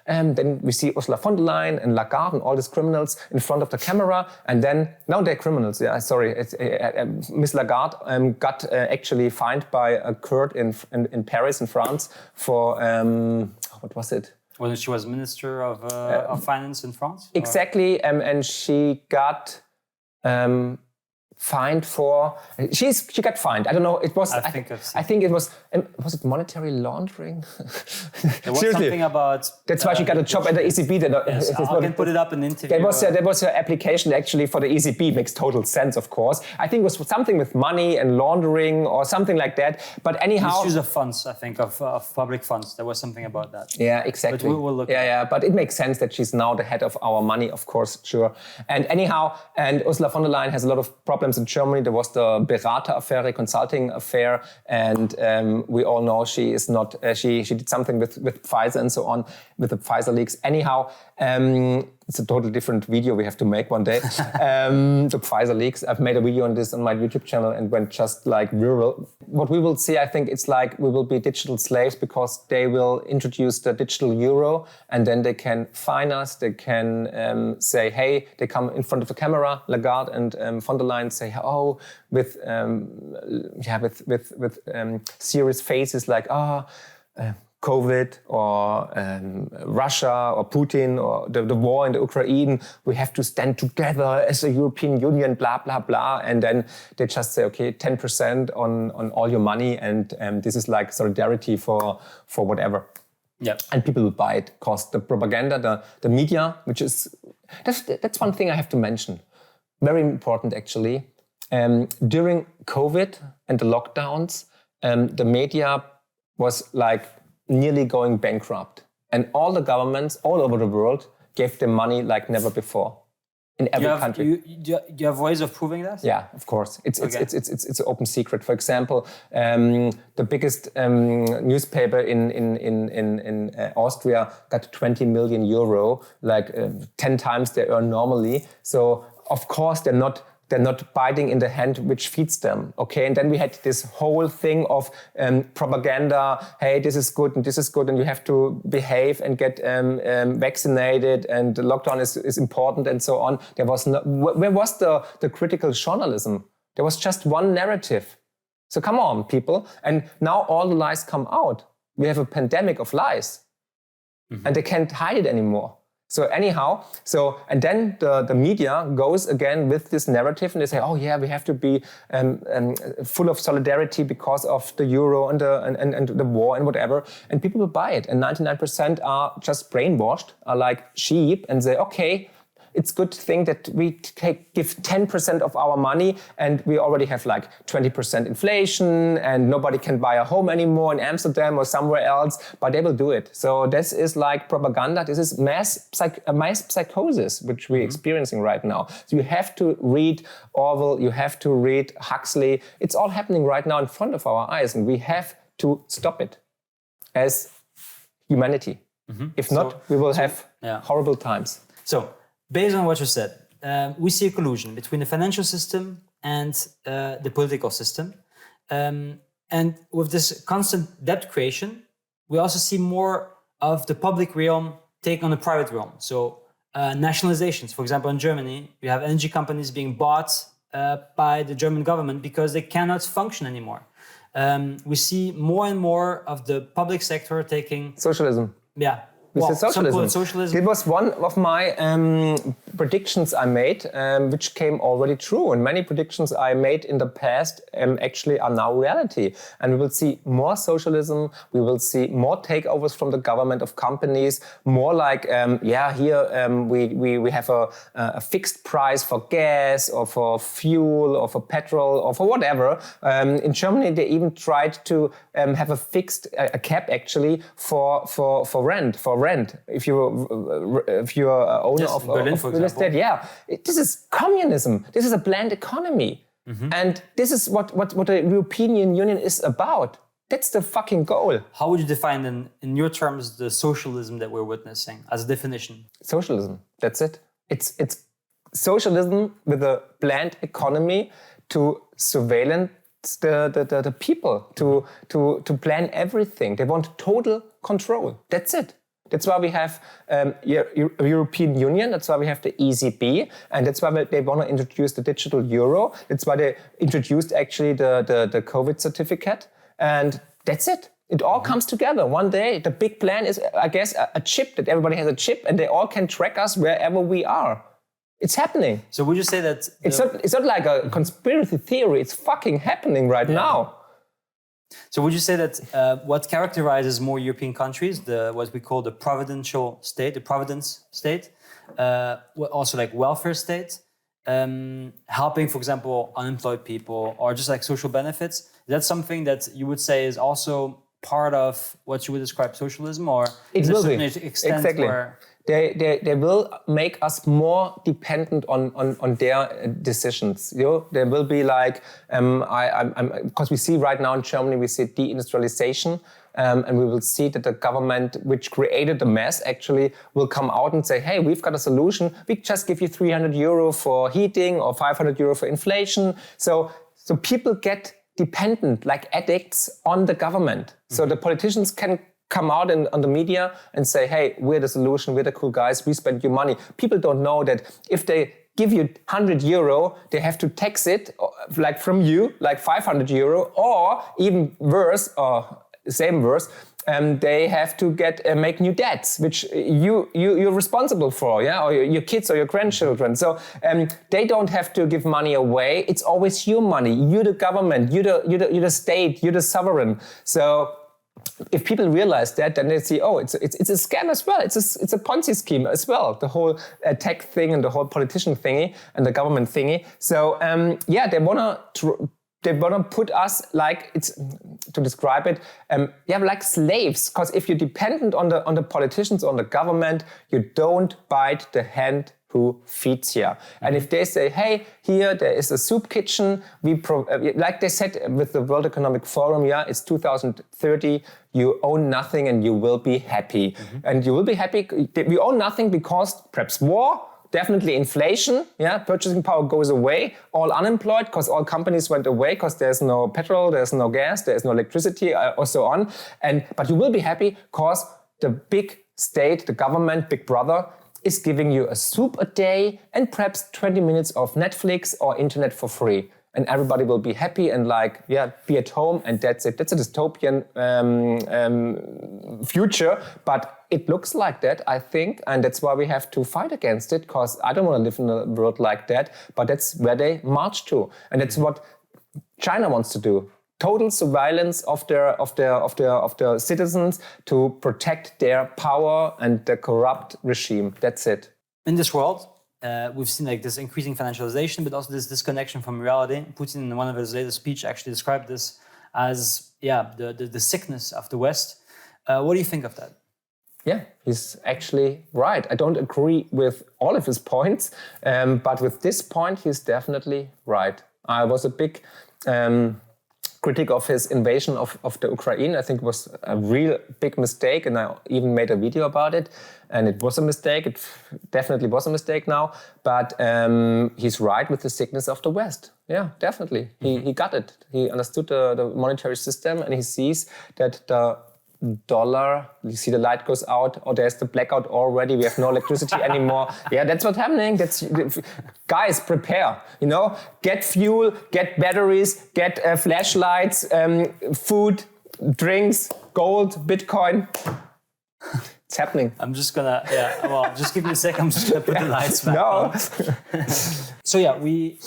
then we see Ursula von der Leyen and Lagarde and all these criminals in front of the camera. And then, now they're criminals, yeah, sorry. Miss Lagarde got actually fined by a court in Paris, in France, for, what was it? When she was Minister of Finance in France? Exactly, and she got fined for. She got fined. I don't know. It was. I think it was. Was it monetary laundering? There was something about. That's why she got a job at the ECB. Yes, I can put it up in an interview. There was her application actually for the ECB. Makes total sense, of course. I think it was something with money and laundering or something like that. But anyhow, misuse of funds. I think of public funds. There was something about that. Yeah, exactly. But we will look. Yeah. But it makes sense that she's now the head of our money, of course, sure. And anyhow, and Ursula von der Leyen has a lot of problems in Germany. There was the Berater-affair, consulting affair, and we all know she is not. She did something with Pfizer and so on, with the Pfizer leaks. Anyhow, it's a totally different video we have to make one day. The Pfizer leaks. I've made a video on this on my YouTube channel and went just like viral. What we will see, I think, it's like we will be digital slaves because they will introduce the digital euro and then they can fine us. They can say, hey, they come in front of the camera, Lagarde and von der Leyen say, with serious faces like, COVID or Russia or Putin or the war in the Ukraine, we have to stand together as a European Union, blah, blah, blah. And then they just say, okay, 10% on all your money. And this is like solidarity for whatever. Yeah. And people will buy it because the propaganda, the media, which is, that's one thing I have to mention. Very important, actually. During COVID and the lockdowns, the media was like nearly going bankrupt. And all the governments all over the world gave them money like never before. in every country. Do you have ways of proving that? Yeah, of course. It's an open secret. For example, the biggest newspaper in Austria got 20 million euro, like 10 times they earn normally. So of course they're not biting in the hand which feeds them, okay? And then we had this whole thing of propaganda, hey, this is good, and you have to behave and get vaccinated, and the lockdown is important, and so on. There was where was the critical journalism? There was just one narrative. So come on, people. And now all the lies come out. We have a pandemic of lies. Mm-hmm. And they can't hide it anymore. So anyhow, and then the media goes again with this narrative, and they say, oh yeah, we have to be full of solidarity because of the euro and the war and whatever, and people will buy it. And 99% are just brainwashed, are like sheep, and say, okay, it's a good thing that we give 10% of our money, and we already have like 20% inflation, and nobody can buy a home anymore in Amsterdam or somewhere else, but they will do it. So this is like propaganda. This is mass psychosis, which we're experiencing right now. So you have to read Orwell, you have to read Huxley. It's all happening right now in front of our eyes, and we have to stop it as humanity. Mm-hmm. If not, we will have horrible times. So, based on what you said, we see a collusion between the financial system and the political system. And with this constant debt creation, we also see more of the public realm take on the private realm. So nationalizations, for example, in Germany, you have energy companies being bought by the German government because they cannot function anymore. We see more and more of the public sector taking... Socialism. Yeah. This is socialism. It was one of my predictions I made, which came already true. And many predictions I made in the past actually are now reality. And we will see more socialism. We will see more takeovers from the government of companies. More like, we have a fixed price for gas or for fuel or for petrol or for whatever. In Germany, they even tried to have a cap actually for rent. If you're owner of real estate, this is communism. This is a planned economy, and this is what the European Union is about. That's the fucking goal. How would you define, in your terms, the socialism that we're witnessing as a definition? Socialism. That's it. It's socialism with a planned economy to surveillance the people, to plan everything. They want total control. That's it. That's why we have European Union. That's why we have the ECB, and that's why they want to introduce the digital euro. That's why they introduced actually the COVID certificate, and that's it. It all comes together one day. The big plan is, I guess, a chip, that everybody has a chip, and they all can track us wherever we are. It's happening. So would you say that it's not like a conspiracy theory? It's fucking happening right now. So would you say that what characterizes more European countries, what we call the providential state, the providence state, also like welfare state, helping, for example, unemployed people or just like social benefits, is that something that you would say is also part of what you would describe socialism, or it will be extent exactly. Where they will make us more dependent on their decisions. You know, there will be like because we see right now in Germany, we see deindustrialization, and we will see that the government, which created the mess, actually will come out and say, hey, we've got a solution. We just give you 300 euro for heating or 500 euro for inflation. So people get dependent like addicts on the government. So the politicians can come out on the media and say, hey, we're the solution, we're the cool guys, we spend your money. People don't know that if they give you 100 euro, they have to tax it like from you, like 500 euro, or even worse, or same worse, they have to make new debts, which you're responsible for, or your kids or your grandchildren. So they don't have to give money away. It's always your money. You're the government. You're the state. You're the sovereign. So if people realize that, then they see, oh, it's a scam as well. It's a Ponzi scheme as well. The whole tech thing and the whole politician thingy and the government thingy. So they wanna put us like, it's to describe it, like slaves. Because if you're dependent on the politicians, on the government, you don't bite the hand who feeds you. And if they say, hey, here there is a soup kitchen, like they said with the World Economic Forum, it's 2030, you own nothing and you will be happy. And you will be happy, we own nothing because perhaps war, definitely inflation, purchasing power goes away, all unemployed because all companies went away because there's no petrol, there's no gas, there's no electricity, or so on. But you will be happy because the big state, the government, Big Brother, is giving you a soup a day and perhaps 20 minutes of Netflix or internet for free. And everybody will be happy and be at home, and that's it. That's a dystopian future, but it looks like that, I think, and that's why we have to fight against it, because I don't want to live in a world like that, but that's where they march to. And that's what China wants to do. Total surveillance of their citizens to protect their power and the corrupt regime. That's it. In this world, we've seen like this increasing financialization, but also this disconnection from reality. Putin, in one of his latest speech, actually described this as the sickness of the West. What do you think of that? Yeah, he's actually right. I don't agree with all of his points, but with this point, he's definitely right. I was a big critic of his invasion of the Ukraine. I think it was a real big mistake, and I even made a video about it. And it was a mistake. It definitely was a mistake now. But he's right with the sickness of the West. Yeah, definitely. He got it. He understood the monetary system, and he sees that the dollar, you see the light goes out, or there's the blackout already, we have no electricity anymore. Yeah, that's what's happening. Guys, prepare, get fuel, get batteries, get flashlights, food, drinks, gold, Bitcoin. It's happening. I'm just gonna, just give me a sec. I'm just gonna put the lights back on. So we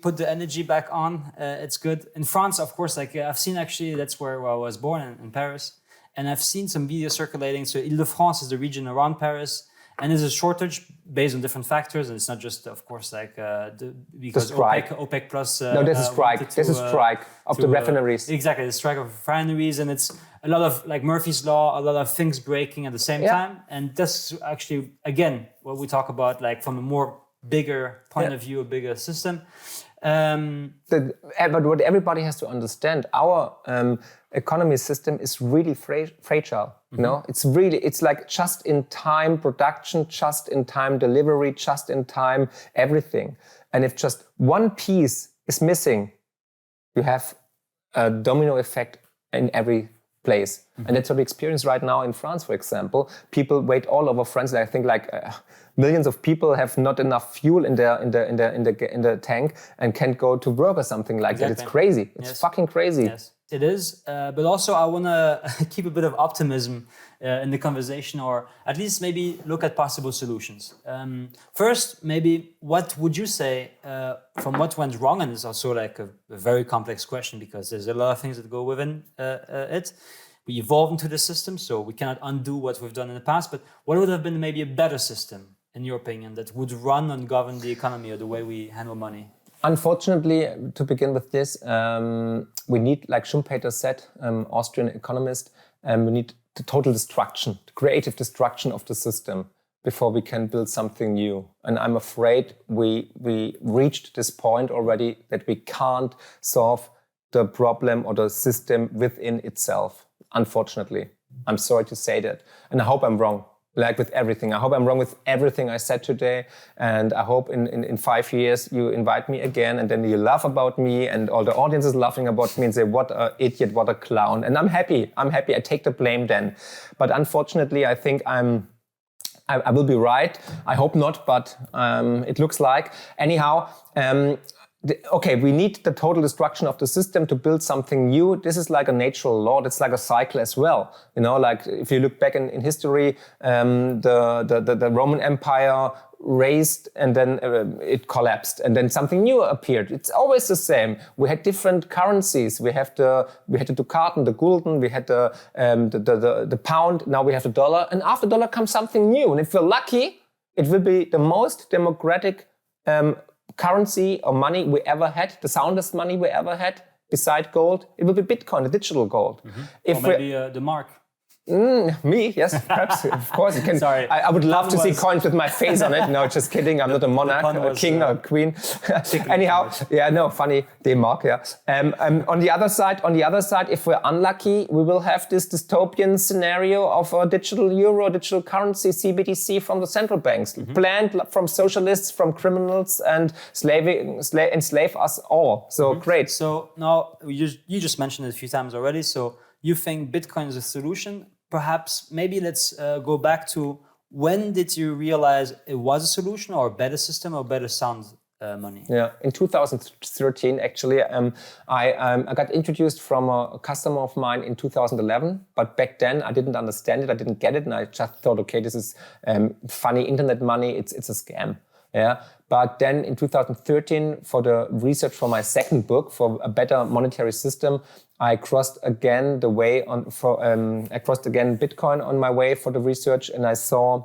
put the energy back on. It's good. In France, of course, I've seen actually, that's where I was born, in Paris. And I've seen some videos circulating. So Ile-de-France is the region around Paris. And there's a shortage based on different factors. And it's not just, of course, because OPEC plus... no, there's a strike. There's a strike of the refineries. Exactly, the strike of refineries. And it's a lot of Murphy's Law, a lot of things breaking at the same time. And that's actually, again, what we talk about, from a more bigger point of view, a bigger system. But what everybody has to understand, our economy system is really fragile. It's like just-in-time production, just-in-time delivery, just-in-time everything. And if just one piece is missing, you have a domino effect in every place. And that's what we experience right now in France, for example. People wait all over France. I think millions of people have not enough fuel in the tank and can't go to work or something like that. It's crazy. It's fucking crazy. Yes, it is. But also I want to keep a bit of optimism in the conversation, or at least maybe look at possible solutions. First, maybe what would you say from what went wrong? And it's also a very complex question because there's a lot of things that go within it. We evolved into the system, so we cannot undo what we've done in the past. But what would have been maybe a better system, in your opinion, that would run and govern the economy or the way we handle money? Unfortunately, to begin with this, we need, like Schumpeter said, Austrian economist, we need the total destruction, the creative destruction of the system before we can build something new. And I'm afraid we reached this point already that we can't solve the problem or the system within itself. Unfortunately, I'm sorry to say that. And I hope I'm wrong, with everything. I hope I'm wrong with everything I said today. And I hope in 5 years you invite me again and then you laugh about me and all the audience is laughing about me and say, what an idiot, what a clown. And I'm happy. I take the blame then. But unfortunately, I think I will be right. I hope not, but it looks like. Anyhow, we need the total destruction of the system to build something new. This is like a natural law. It's like a cycle as well. If you look back in history, the Roman Empire raised and then it collapsed and then something new appeared. It's always the same. We had different currencies. We had the Ducaten, the Gulden, we had the pound, now we have the dollar. And after dollar comes something new. And if we're lucky, it will be the most democratic currency or money we ever had, the soundest money we ever had, beside gold. It will be Bitcoin, the digital gold. Or maybe the mark. Me? Yes, perhaps. Of course, you can. Sorry. I would love to see coins with my face on it. No, just kidding. I'm not a monarch, a king, or a queen. Anyhow, yeah, no, funny, Mark. Yeah. On the other side, if we're unlucky, we will have this dystopian scenario of a digital euro, digital currency, CBDC from the central banks, planned from socialists, from criminals, and enslave us all. So great. So now you just mentioned it a few times already. So you think Bitcoin is a solution? Perhaps maybe let's go back to when did you realize it was a solution or a better system or better sound money? Yeah, in 2013, actually, I got introduced from a customer of mine in 2011. But back then, I didn't understand it. I didn't get it. And I just thought, okay, this is funny internet money. It's a scam. Yeah. But then in 2013, for the research for my second book, for a better monetary system, I crossed again Bitcoin on my way for the research, and I saw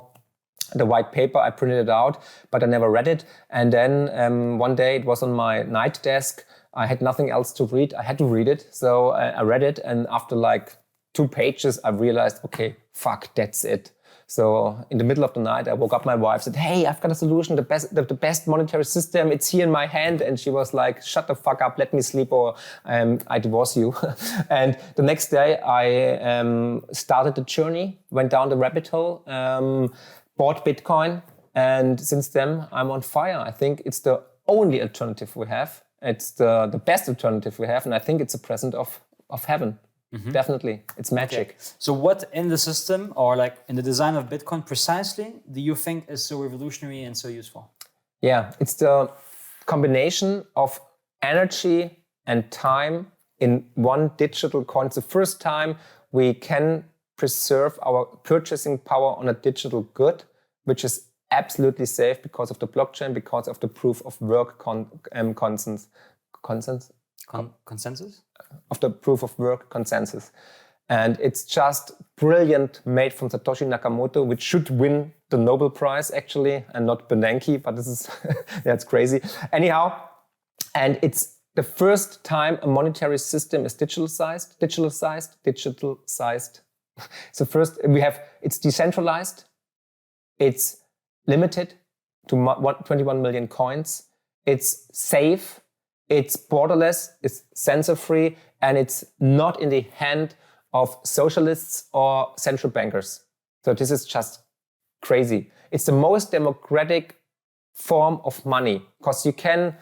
the white paper. I printed it out, but I never read it. And then one day it was on my night desk. I had nothing else to read. I had to read it, so I read it. And after like 2 pages, I realized, okay, fuck, that's it. So in the middle of the night, I woke up my wife, said, hey, I've got a solution, the best monetary system. It's here in my hand. And she was like, shut the fuck up, let me sleep or I divorce you. And the next day I started the journey, went down the rabbit hole, bought Bitcoin. And since then I'm on fire. I think it's the only alternative we have. It's the best alternative we have. And I think it's a present of heaven. Definitely, it's magic. Okay. So what in the system or like in the design of Bitcoin precisely do you think is so revolutionary and so useful? Yeah, it's the combination of energy and time in one digital coin. It's the first time we can preserve our purchasing power on a digital good, which is absolutely safe because of the blockchain, because of the proof of work consensus? Of the proof of work consensus. And it's just brilliant, made from Satoshi Nakamoto, which should win the Nobel Prize actually, and not Bernanke, but this is, that's crazy. Anyhow, and it's the first time a monetary system is digitalized. So first it's decentralized, it's limited to 21 million coins, it's safe, it's borderless, it's censor-free, and it's not in the hand of socialists or central bankers. So this is just crazy. It's the most democratic form of money because you can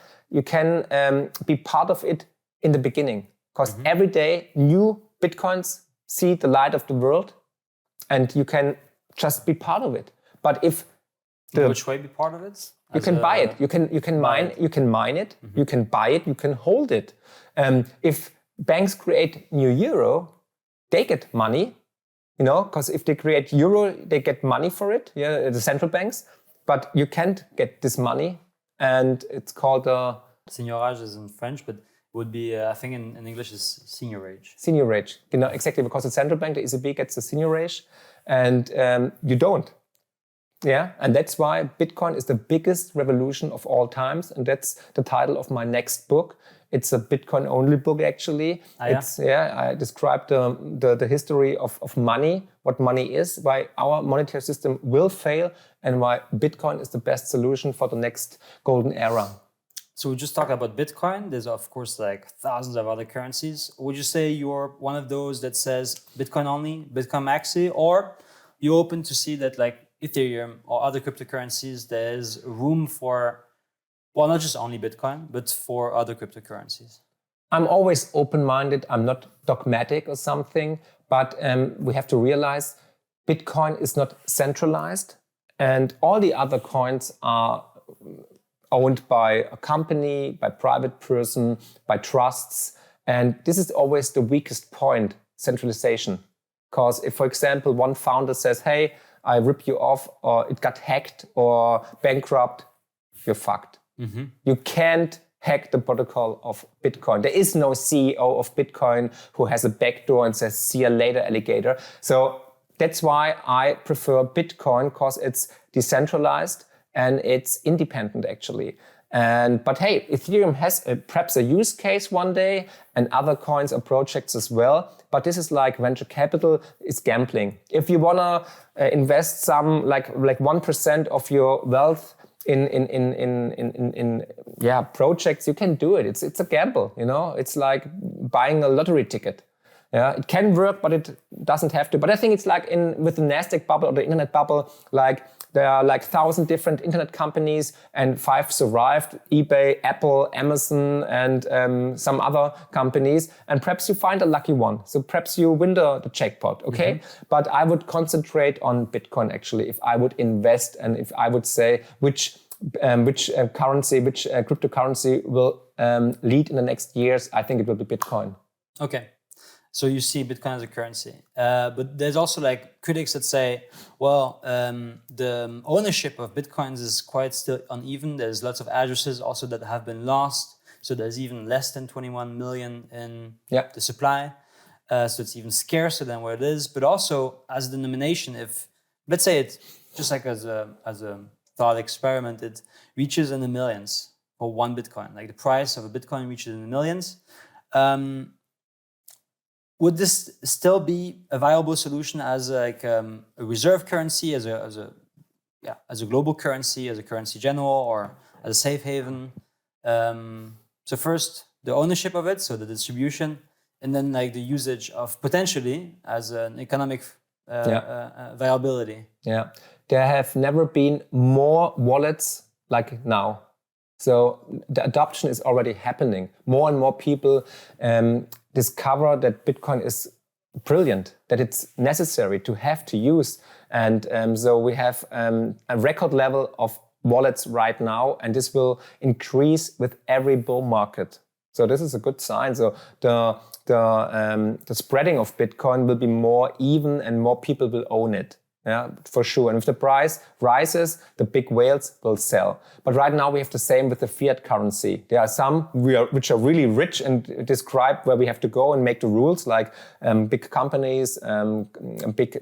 be part of it in the beginning. Because every day new Bitcoins see the light of the world, and you can just be part of it. But if which way be part of it? You can buy it. You can mine it. You can buy it. You can hold it. If banks create new euro, they get money, because if they create euro, they get money for it. Yeah, the central banks. But you can't get this money, and it's called seigneurage is in French, but would be I think in English is seigneurage. Seigneurage, exactly, because the central bank, the ECB, gets the seigneurage, and you don't. Yeah, and that's why Bitcoin is the biggest revolution of all times, and that's the title of my next book. It's a Bitcoin-only book, actually. I describe the history of money, what money is, why our monetary system will fail, and why Bitcoin is the best solution for the next golden era. So we just talked about Bitcoin. There's, of course, like thousands of other currencies. Would you say you're one of those that says Bitcoin only, Bitcoin maxi, or you open to see that like Ethereum or other cryptocurrencies, there's room for, well, not just only Bitcoin, but for other cryptocurrencies? I'm always open-minded. I'm not dogmatic or something, but we have to realize Bitcoin is not centralized, and all the other coins are owned by a company, by private person, by trusts. And this is always the weakest point, centralization. Because if, for example, one founder says, hey, I rip you off, or it got hacked or bankrupt, you're fucked. You can't hack the protocol of Bitcoin. There is no CEO of Bitcoin who has a backdoor and says, see you later, alligator. So that's why I prefer Bitcoin, because it's decentralized and it's independent, actually. But hey, Ethereum has perhaps a use case one day, and other coins or projects as well. But this is like venture capital is gambling. If you wanna invest some like 1% of your wealth in projects, you can do it. It's a gamble, you know. It's like buying a lottery ticket. Yeah, it can work, but it doesn't have to. But I think it's like with the Nasdaq bubble or the internet bubble, like there are like 1,000 different internet companies and 5 survived: eBay, Apple, Amazon, and some other companies. And perhaps you find a lucky one. So perhaps you win the jackpot, okay? Mm-hmm. But I would concentrate on Bitcoin actually if I would invest, and if I would say which cryptocurrency will lead in the next years, I think it will be Bitcoin. Okay. So you see Bitcoin as a currency, but there's also like critics that say, well, the ownership of Bitcoins is quite still uneven. There's lots of addresses also that have been lost. So there's even less than 21 million in the supply. So it's even scarcer than what it is. But also as a denomination, if let's say it just like as a thought experiment, it reaches in the millions for one Bitcoin. Like the price of a Bitcoin reaches in the millions. Would this still be a viable solution as like a reserve currency, as a global currency, as a currency general, or as a safe haven? So first, the ownership of it, so the distribution, and then like the usage of potentially as an economic viability. Yeah, there have never been more wallets like now. So the adoption is already happening. More and more people discover that Bitcoin is brilliant, that it's necessary to have to use. And so we have a record level of wallets right now, and this will increase with every bull market. So this is a good sign. So the spreading of Bitcoin will be more even, and more people will own it. Yeah, for sure. And if the price rises, the big whales will sell. But right now we have the same with the fiat currency. There are some which are really rich and describe where we have to go and make the rules, like big companies, big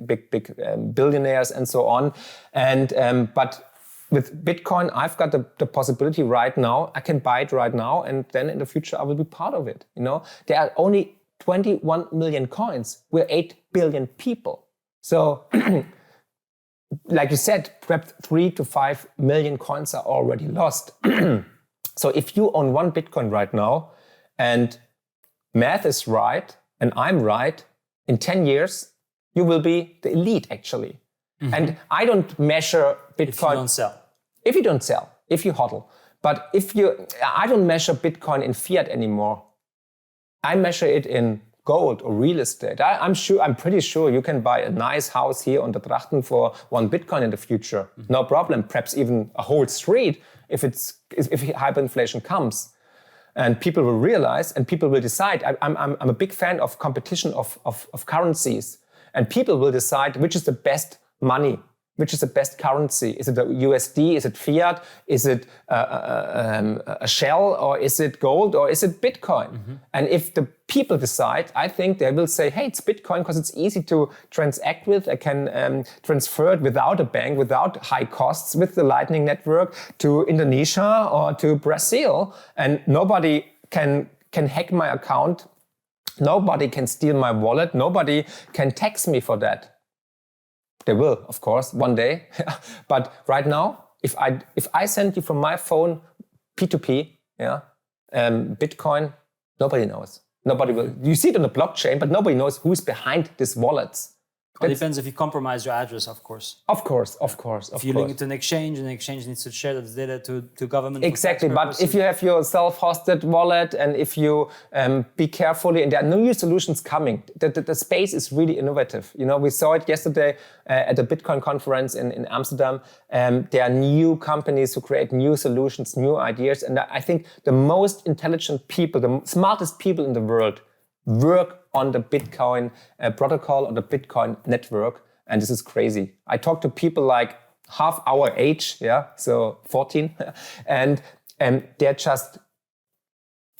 billionaires, and so on. And but with Bitcoin, I've got the possibility right now. I can buy it right now, and then in the future I will be part of it. You know, there are only 21 million coins. We're 8 billion people. So. Like you said, perhaps 3 to 5 million coins are already lost. So if you own one Bitcoin right now, and math is right, and I'm right, in 10 years, you will be the elite, actually. Mm-hmm. And I don't measure Bitcoin... If you don't sell. If you don't sell, if you hodl. But I don't measure Bitcoin in fiat anymore. I measure it in gold or real estate. I'm pretty sure you can buy a nice house here on the Drachten for 1 Bitcoin in the future. Mm-hmm. No problem. Perhaps even a whole street if hyperinflation comes. And people will realize, and people will decide. I'm a big fan of competition of currencies. And people will decide which is the best money, which is the best currency. Is it a USD? Is it fiat? Is it a shell? Or is it gold? Or is it Bitcoin? Mm-hmm. And if the people decide, I think they will say, hey, it's Bitcoin because it's easy to transact with. I can transfer it without a bank, without high costs, with the Lightning Network to Indonesia or to Brazil. And nobody can hack my account. Nobody can steal my wallet. Nobody can tax me for that. They will, of course, one day. But right now, if I send you from my phone P2P, Bitcoin, nobody knows. Nobody will. You see it on the blockchain, but nobody knows who's behind these wallets. It depends if you compromise your address, of course. Of course. If you link it to an exchange, and the exchange needs to share that data to government. Exactly, but if you have your self-hosted wallet, and if you be carefully, and there are new solutions coming, the space is really innovative. You know, we saw it yesterday at the Bitcoin conference in Amsterdam. There are new companies who create new solutions, new ideas, and I think the most intelligent people, the smartest people in the world, work on the Bitcoin protocol, on the Bitcoin network. And this is crazy. I talk to people like half our age, so 14, and they're just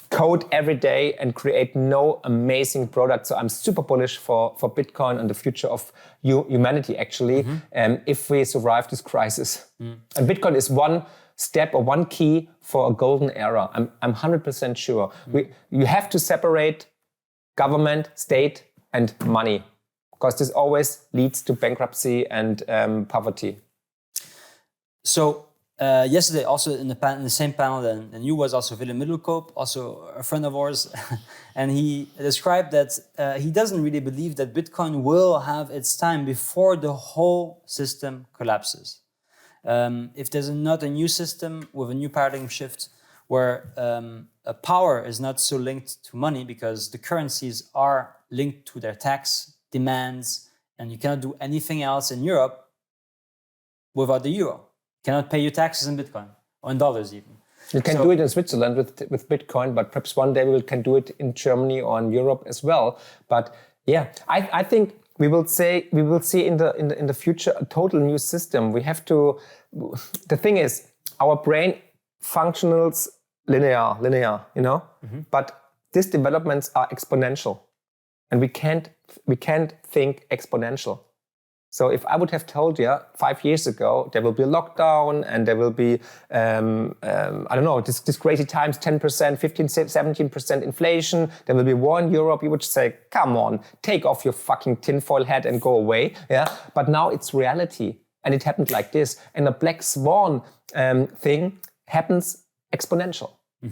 code every day and create no amazing products. So I'm super bullish for Bitcoin and the future of humanity, actually, if we survive this crisis. Mm. And Bitcoin is one step or one key for a golden era. I'm 100% sure. You have to separate government, state, and money, because this always leads to bankruptcy and poverty. So yesterday, also in the same panel than you was also Willem Middelkoop, also a friend of ours, and he described that he doesn't really believe that Bitcoin will have its time before the whole system collapses. If there's not a new system with a new paradigm shift where power is not so linked to money, because the currencies are linked to their tax demands, and you cannot do anything else in Europe without the euro. You cannot pay your taxes in Bitcoin or in dollars even. You can do it in Switzerland with Bitcoin, but perhaps one day we can do it in Germany or in Europe as well. But yeah, I think we will see in the future a total new system. We have to. The thing is, our brain functions linear, you know. But these developments are exponential, and we can't think exponential. So if I would have told you 5 years ago there will be a lockdown and there will be, I don't know, this crazy times, 10%, 15, 17% inflation, there will be war in Europe, you would say, come on, take off your fucking tinfoil hat and go away. Yeah. But now it's reality, and it happened like this. And a black swan thing happens exponential.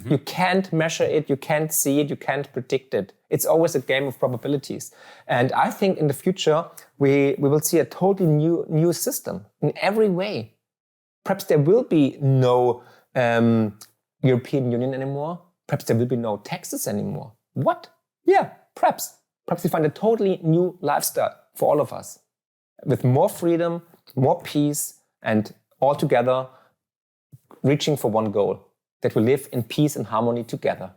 You can't measure it, you can't see it, you can't predict it. It's always a game of probabilities. And I think in the future, we will see a totally new system in every way. Perhaps there will be no European Union anymore. Perhaps there will be no taxes anymore. What? Yeah, perhaps. Perhaps we find a totally new lifestyle for all of us, with more freedom, more peace, and all together reaching for one goal, that we live in peace and harmony together.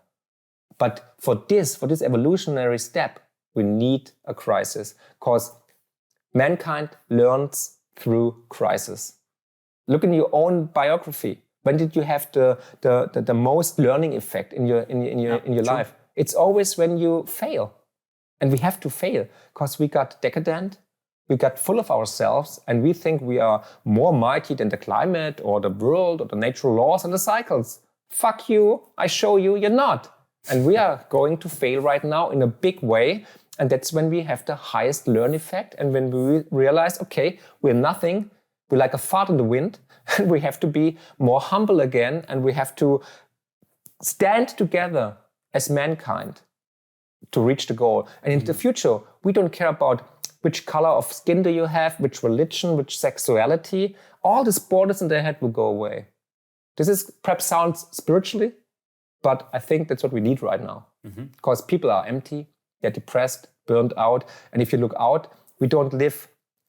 But for this evolutionary step, we need a crisis, because mankind learns through crisis. Look in your own biography. When did you have the most learning effect in your life? It's always when you fail. And we have to fail, because we got decadent, we got full of ourselves, and we think we are more mighty than the climate or the world or the natural laws and the cycles. Fuck you, I show you, you're not. And we are going to fail right now in a big way. And that's when we have the highest learn effect. And when we realize, okay, we're nothing, we're like a fart in the wind, and we have to be more humble again, and we have to stand together as mankind to reach the goal. And in the future, we don't care about which color of skin do you have, which religion, which sexuality. All these borders in their head will go away. This is perhaps sounds spiritually, but I think that's what we need right now. Because people are empty, they're depressed, burned out. And if you look out, we don't live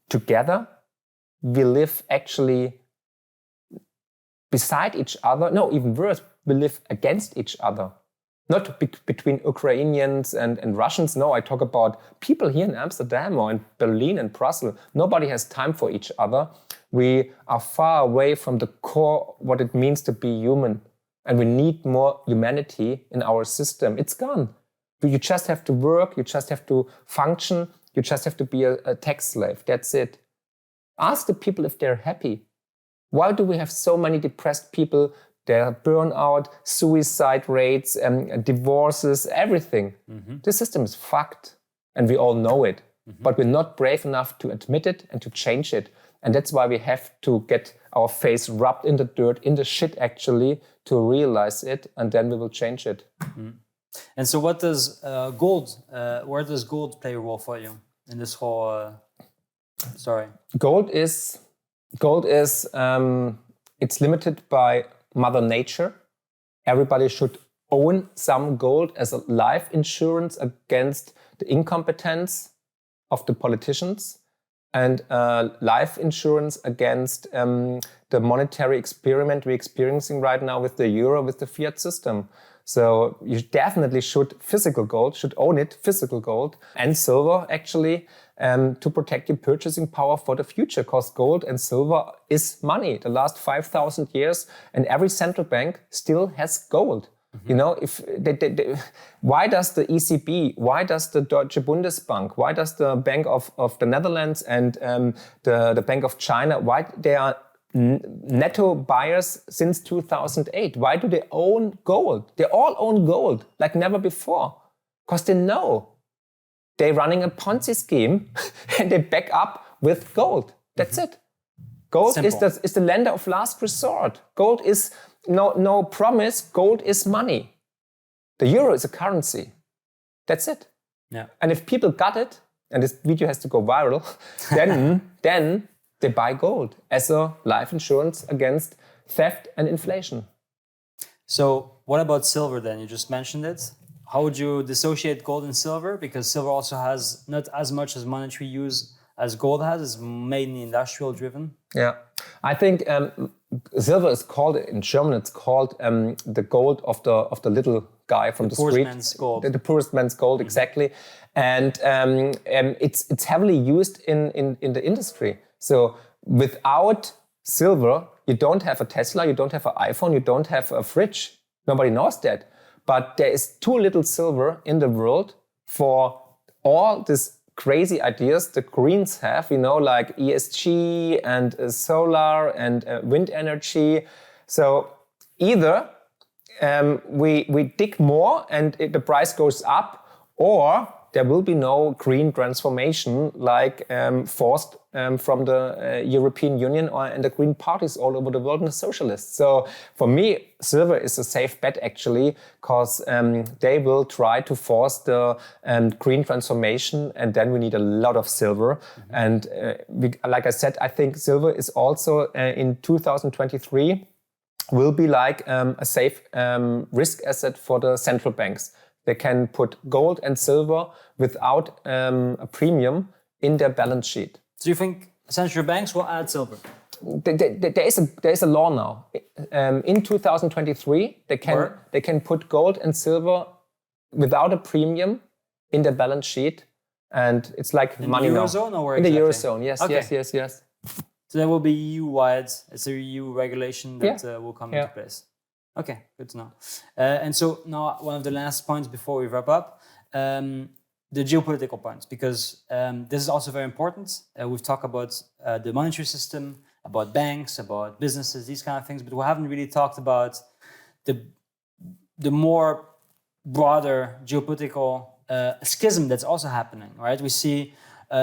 together. We live actually beside each other. No, even worse, we live against each other. Not between Ukrainians and Russians. No, I talk about people here in Amsterdam or in Berlin and Brussels. Nobody has time for each other. We are far away from the core, what it means to be human. And we need more humanity in our system. It's gone. You just have to work, you just have to function, you just have to be a tax slave. That's it. Ask the people if they're happy. Why do we have so many depressed people? Their burnout, suicide rates, divorces, everything. The system is fucked, and we all know it. But we're not brave enough to admit it and to change it. And that's why we have to get our face rubbed in the dirt, in the shit actually, to realize it, and then we will change it. And so what does gold, where does gold play a role for you in this whole story? Gold is it's limited by Mother Nature. Everybody should own some gold as a life insurance against the incompetence of the politicians, and life insurance against the monetary experiment we're experiencing right now with the euro, with the fiat system. So you definitely should own it, physical gold and silver actually, to protect your purchasing power for the future, because gold and silver is money the last 5,000 years, and every central bank still has gold. You know, if why does the ECB, why does the Deutsche Bundesbank, why does the Bank of the Netherlands and the Bank of China, why they are netto buyers since 2008. Why do they own gold? They all own gold like never before. Because they know they're running a Ponzi scheme and they back up with gold. That's it. Gold is the lender of last resort. Gold is no promise. Gold is money. The euro is a currency. That's it. Yeah. And if people got it, and this video has to go viral, then they buy gold as a life insurance against theft and inflation. So what about silver then? You just mentioned it. How would you dissociate gold and silver? Because silver also has not as much as monetary use as gold has. It's mainly industrial driven. Yeah, I think silver is called, in German, it's called the gold of the little guy from the street. Poorest man's gold. The poorest man's gold, exactly. And it's heavily used in the industry. So without silver, you don't have a Tesla, you don't have an iPhone, you don't have a fridge. Nobody knows that. But there is too little silver in the world for all these crazy ideas the Greens have, like ESG and solar and wind energy. So either we dig more and the price goes up, or there will be no green transformation like forced from the European Union and the green parties all over the world and the socialists. So for me, silver is a safe bet actually, because they will try to force the green transformation, and then we need a lot of silver. Mm-hmm. And like I said, I think silver is also in 2023 will be like a safe risk asset for the central banks. They can put gold and silver without a premium in their balance sheet. Do you think central banks will add silver? There is a law now. In 2023, they can put gold and silver without a premium in their balance sheet, and it's like in money the now. Eurozone or where in exactly? The Eurozone, yes, okay. yes. So that will be EU-wide. It's a EU regulation that will come into place. Okay, good to know. And so now one of the last points before we wrap up, the geopolitical points, because this is also very important. We've talked about the monetary system, about banks, about businesses, these kind of things, but we haven't really talked about the more broader geopolitical schism that's also happening, right? We see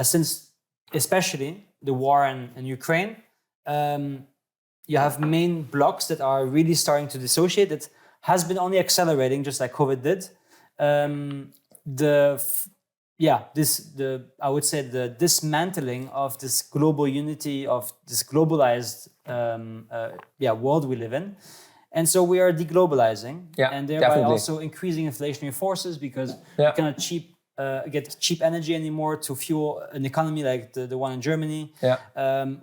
since especially the war in Ukraine, you have main blocks that are really starting to dissociate. That has been only accelerating, just like COVID did. I would say the dismantling of this global unity, of this globalized world we live in. And so we are deglobalizing, and thereby definitely. Also increasing inflationary forces, because you cannot get cheap energy anymore to fuel an economy like the one in Germany.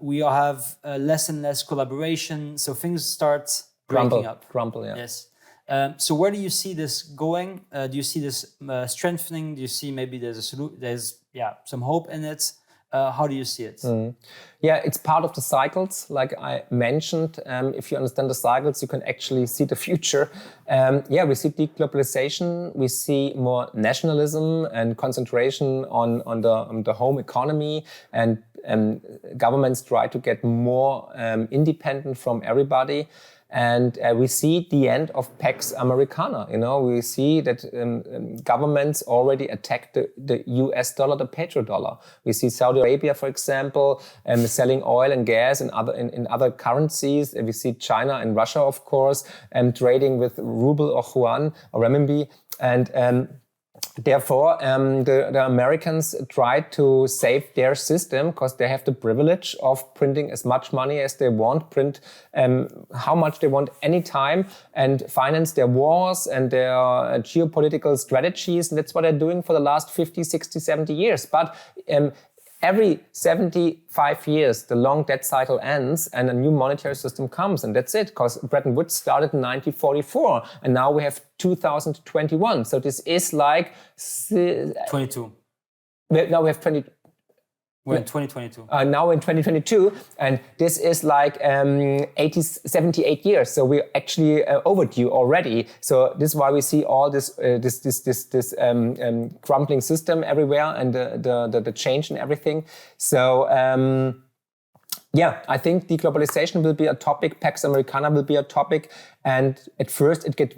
We have less and less collaboration, so things start breaking up. Crumble, yeah. Yes. So where do you see this going? Do you see this strengthening? Do you see maybe there's some hope in it? How do you see it? Yeah, it's part of the cycles, like I mentioned. If you understand the cycles, you can actually see the future. We see deglobalization, we see more nationalism and concentration on the home economy, and governments try to get more independent from everybody. And we see the end of Pax Americana. We see that governments already attack the US dollar, the petrodollar. We see Saudi Arabia, for example, selling oil and gas in other currencies. We see China and Russia, of course, trading with ruble or yuan or renminbi. And therefore, the Americans try to save their system because they have the privilege of printing as much money as they want, print how much they want anytime, and finance their wars and their geopolitical strategies. And that's what they're doing for the last 50, 60, 70 years. But every 75 years, the long debt cycle ends and a new monetary system comes, and that's it, because Bretton Woods started in 1944, and now we have 2021. So this is like 22. Now we have 20. We're in 2022. Now in 2022, and this is like 78 years. So we're actually overdue already. So this is why we see all this crumbling system everywhere, and the change and everything. So Yeah, I think deglobalization will be a topic. Pax Americana will be a topic, and at first it gets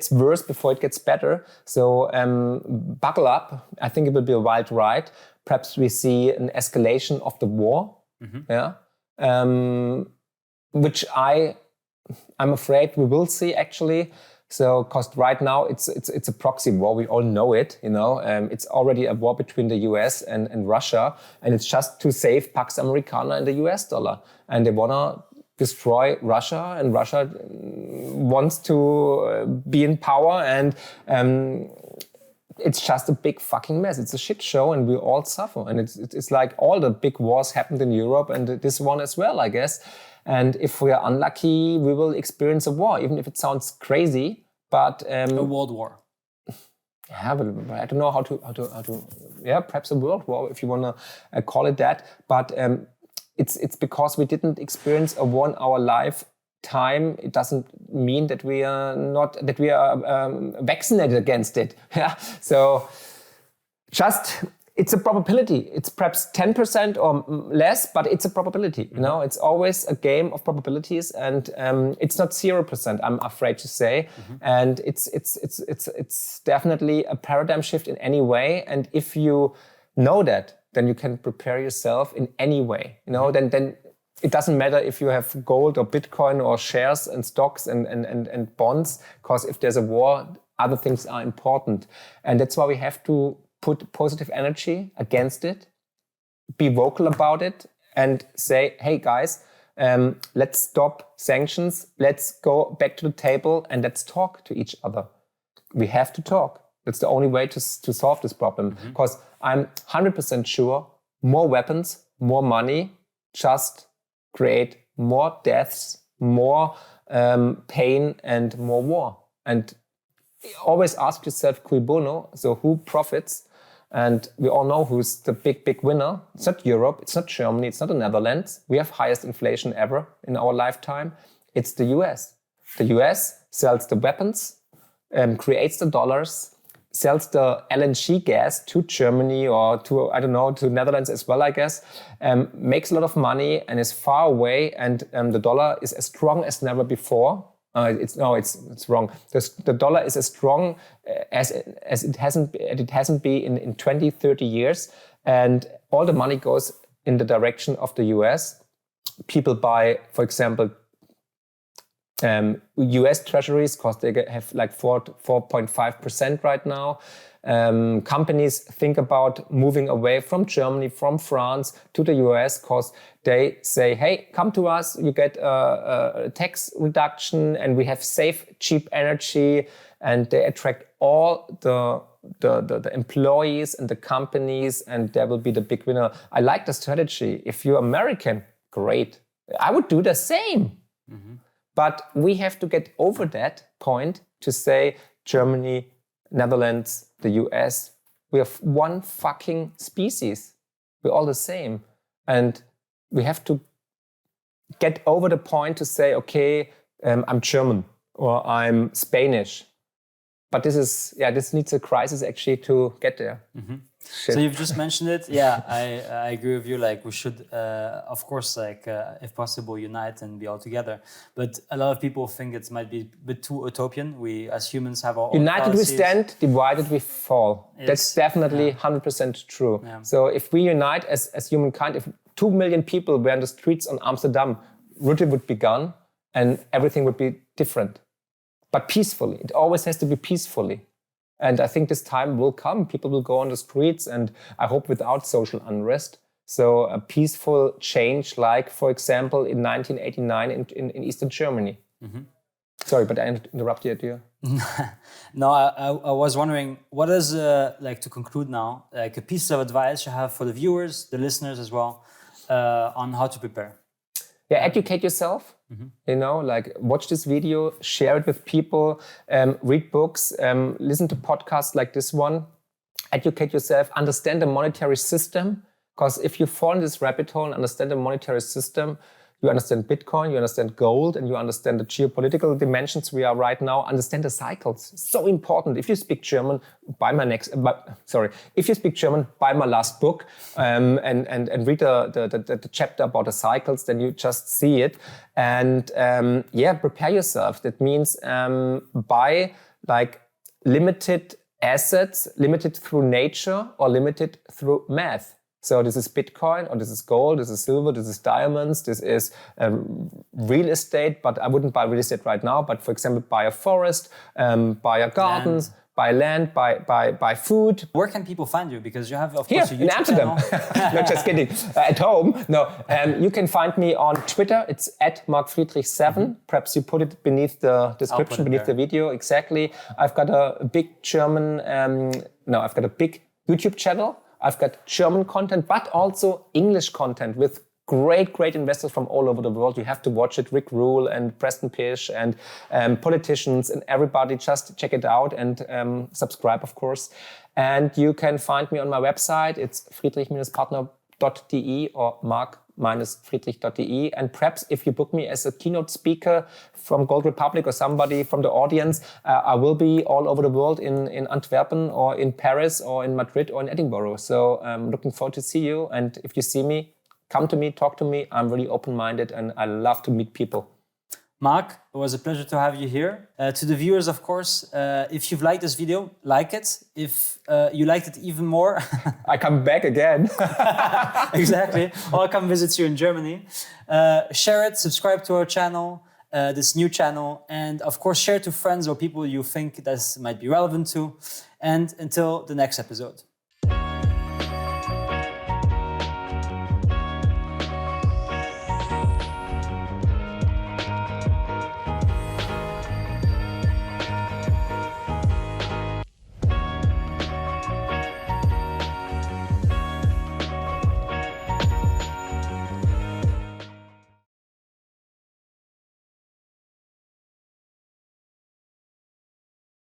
worse before it gets better. So buckle up. I think it will be a wild ride. Perhaps we see an escalation of the war. Yeah, which I'm afraid we will see actually. So, because right now it's a proxy war, we all know it. It's already a war between the US and Russia, and it's just to save Pax Americana and the US dollar. And they wanna destroy Russia, and Russia wants to be in power, and it's just a big fucking mess. It's a shit show, and we all suffer. And it's like all the big wars happened in Europe, and this one as well, I guess. And if we are unlucky, we will experience a war, even if it sounds crazy. But a world war. Yeah, but I don't know how to. Yeah, perhaps a world war, if you want to call it that. But it's because we didn't experience a war in our lifetime. It doesn't mean that we are vaccinated against it. Yeah, so just. It's a probability. It's perhaps 10% or less, but it's a probability. It's always a game of probabilities, and it's not 0%. I'm afraid to say, and it's definitely a paradigm shift in any way. And if you know that, then you can prepare yourself in any way. Then it doesn't matter if you have gold or Bitcoin or shares and stocks and bonds, because if there's a war, other things are important, and that's why we have to put positive energy against it, be vocal about it, and say, hey guys, let's stop sanctions, let's go back to the table, and let's talk to each other. We have to talk. That's the only way to solve this problem. Because I'm 100% sure more weapons, more money, just create more deaths, more pain, and more war. And always ask yourself, cui bono, so who profits? And we all know who's the big winner. It's not Europe, it's not Germany, it's not the Netherlands. We have highest inflation ever in our lifetime. It's the US. The US sells the weapons, creates the dollars, sells the LNG gas to Germany or to Netherlands as well, I guess, makes a lot of money and is far away, and the dollar is as strong as never before. It's wrong. The dollar is as strong as it hasn't been in 20, 30 years, and all the money goes in the direction of the US. People buy, for example, US treasuries because they have like 4.5% right now. Companies think about moving away from Germany, from France to the US because they say, hey, come to us, you get a tax reduction and we have safe, cheap energy, and they attract all the employees and the companies, and they will be the big winner. I like the strategy. If you're American, great. I would do the same. Mm-hmm. But we have to get over that point to say Germany, Netherlands, the US, we have one fucking species. We're all the same. And we have to get over the point to say, okay, I'm German or I'm Spanish. But this needs a crisis actually to get there. Mm-hmm. So you've just mentioned it. Yeah, I agree with you. Like we should, of course, if possible, unite and be all together. But a lot of people think it might be a bit too utopian. We as humans have our own united policies. we stand, divided we fall. That's definitely 100% true. Yeah. So if we unite as humankind, if 2 million people were on the streets on Amsterdam, Rutte would be gone and everything would be different. But peacefully. It always has to be peacefully. And I think this time will come. People will go on the streets, and I hope without social unrest. So a peaceful change, like, for example, in 1989 in Eastern Germany. Mm-hmm. Sorry, but I interrupted you. No, I was wondering, what is, to conclude now, like a piece of advice you have for the viewers, the listeners as well, on how to prepare? Yeah, educate yourself. Mm-hmm. Watch this video, share it with people, read books, listen to podcasts like this one, educate yourself, understand the monetary system. Because if you fall in this rabbit hole and understand the monetary system, you understand Bitcoin, you understand gold, and you understand the geopolitical dimensions we are right now, understand the cycles. So important. If you speak German, buy my if you speak German, buy my last book and read the chapter about the cycles, then you just see it. And prepare yourself. That means buy like limited assets, limited through nature or limited through math. So this is Bitcoin, or this is gold, this is silver, this is diamonds, this is real estate, but I wouldn't buy real estate right now. But for example, buy a forest, buy a garden, buy land, buy food. Where can people find you? Because you have, of here, course, a YouTube in Amsterdam. channel. No, just kidding. At home. No, you can find me on Twitter. It's at Marc Friedrich 7. Perhaps you put it beneath the description, beneath the video. Exactly. I've got a big German, I've got a big YouTube channel. I've got German content, but also English content with great investors from all over the world. You have to watch it. Rick Rule and Preston Pish and politicians and everybody. Just check it out and subscribe, of course. And you can find me on my website. It's friedrich-partner.de or marc-friedrich.de. And perhaps if you book me as a keynote speaker from Gold Republic or somebody from the audience, I will be all over the world in Antwerpen or in Paris or in Madrid or in Edinburgh. So I'm looking forward to see you. And if you see me, come to me, talk to me. I'm really open-minded and I love to meet people. Marc, it was a pleasure to have you here. To the viewers, of course, if you've liked this video, like it. If you liked it even more... I come back again. Exactly. Or I'll come visit you in Germany. Share it, subscribe to our channel, this new channel. And of course, share it to friends or people you think this might be relevant to. And until the next episode.